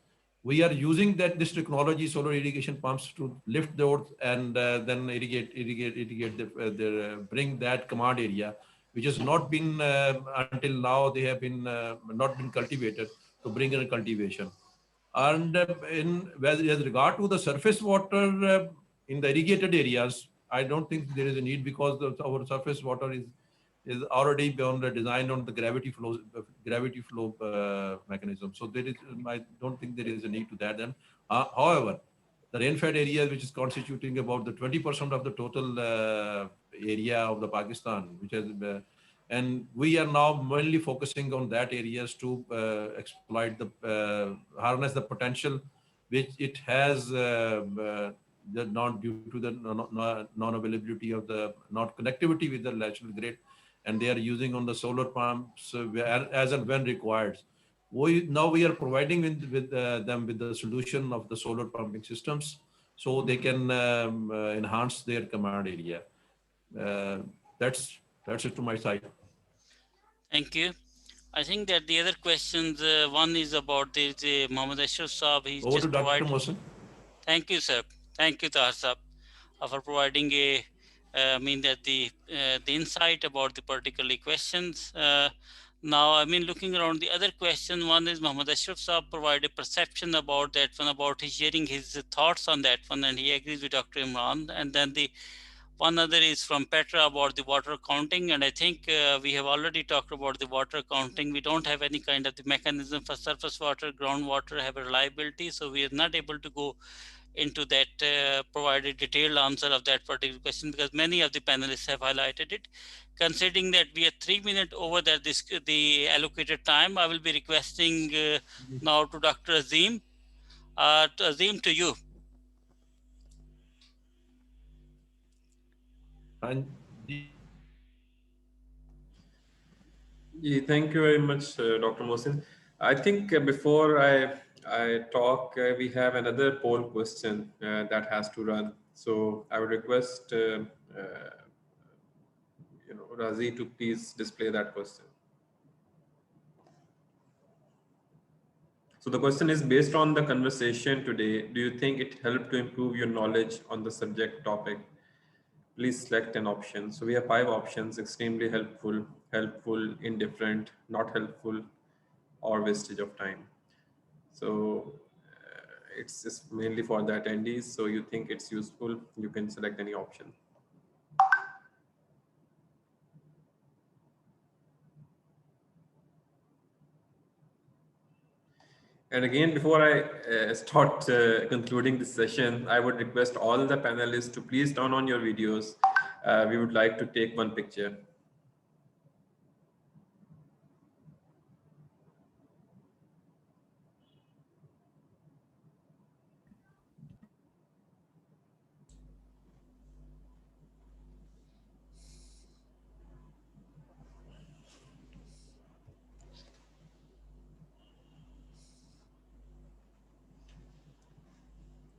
We are using this technology, solar irrigation pumps, to lift the earth and then bring that command area, which has not been until now. They have been not been cultivated to bring in cultivation. And with regard to the surface water in the irrigated areas, I don't think there is a need, because our surface water is already beyond the design on the gravity flow mechanism. So there is, I don't think there is a need to that. Then, however, the rainfed areas, which is constituting about the 20% of the total area of the Pakistan, which has and we are now mainly focusing on that areas to exploit harness the potential which it has not due to the non-availability of the not connectivity with the national grid, and they are using on the solar pumps as and when required. We are providing with them with the solution of the solar pumping systems, so they can enhance their command area. That's it to my side. Thank you. I think that the other questions, one is about the Mohammed Ashraf Saab. He's Over just to Dr. provided. Mohsin. Thank you, sir. Thank you, Tahir Saab, for providing the insight about the particular questions. Now, looking around the other question, one is Mohammed Ashraf Saab provided perception about that one, about his sharing his thoughts on that one, and he agrees with Dr. Imran. And then the one other is from Petra about the water accounting, and I think we have already talked about the water accounting. We don't have any kind of the mechanism for surface water, groundwater have a reliability, so we are not able to go into that provided detailed answer of that particular question, because many of the panelists have highlighted it. Considering that we are 3 minutes over the allocated time, I will be requesting now to Dr. Azim. Azim, to you. Yeah, thank you very much, Dr. Mohsin. I think before I talk, we have another poll question that has to run. So I would request Razi to please display that question. So the question is, based on the conversation today, do you think it helped to improve your knowledge on the subject topic? Please select an option. So we have 5 options: extremely helpful, helpful, indifferent, not helpful, or wastage of time. So it's mainly for the attendees. So you think it's useful, you can select any option. And again, before I start concluding this session, I would request all the panelists to please turn on your videos. We would like to take one picture.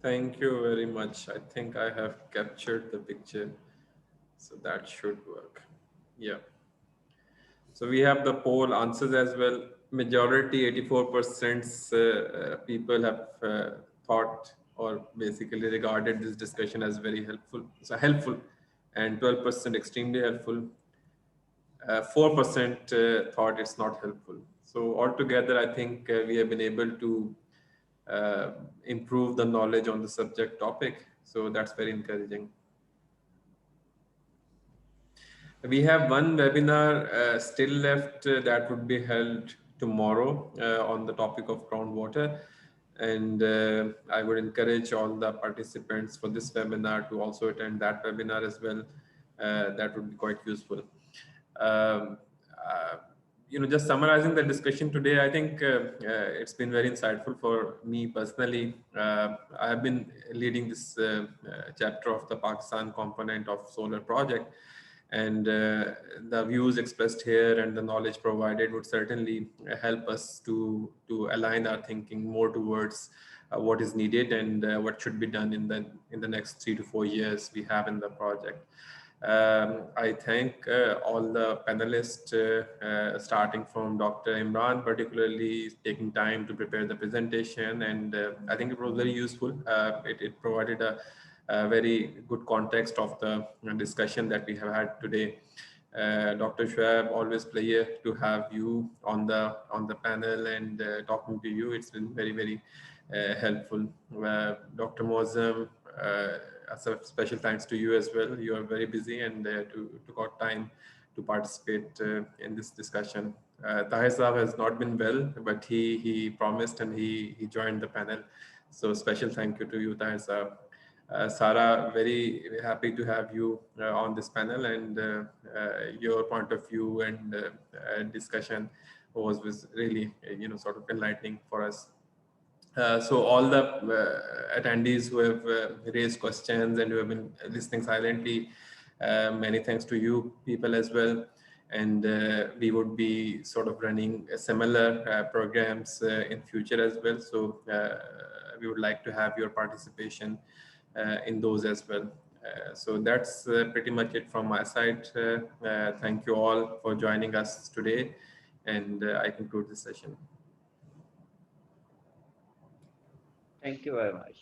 Thank you very much. I think I have captured the picture, so that should work. Yeah. So we have the poll answers as well. Majority, 84% people have thought or basically regarded this discussion as very helpful, and 12% extremely helpful. 4% thought it's not helpful. So altogether, I think we have been able to improve the knowledge on the subject topic. So that's very encouraging. We have one webinar still left that would be held tomorrow on the topic of groundwater. And I would encourage all the participants for this webinar to also attend that webinar as well. That would be quite useful. Just summarizing the discussion today, I think it's been very insightful for me personally. I have been leading this chapter of the Pakistan component of solar project, and the views expressed here and the knowledge provided would certainly help us to align our thinking more towards what is needed and what should be done in the next 3 to 4 years we have in the project. I thank all the panelists, starting from Dr. Imran, particularly taking time to prepare the presentation, and I think it was very useful. It provided a very good context of the discussion that we have had today. Dr. Shoaib, always pleasure to have you on the panel and talking to you. It's been very, very helpful. Dr. Mohazam, a special thanks to you as well. You are very busy and took out time to participate in this discussion. Tahir Saab has not been well, but he promised and he joined the panel. So special thank you to you, Tahir Saab. Sara, very happy to have you on this panel, and your point of view and discussion was really, sort of enlightening for us. So all the attendees who have raised questions and who have been listening silently, many thanks to you people as well. And we would be sort of running similar programs in future as well. So we would like to have your participation in those as well. So that's pretty much it from my side. Thank you all for joining us today, and I conclude this session. Thank you very much.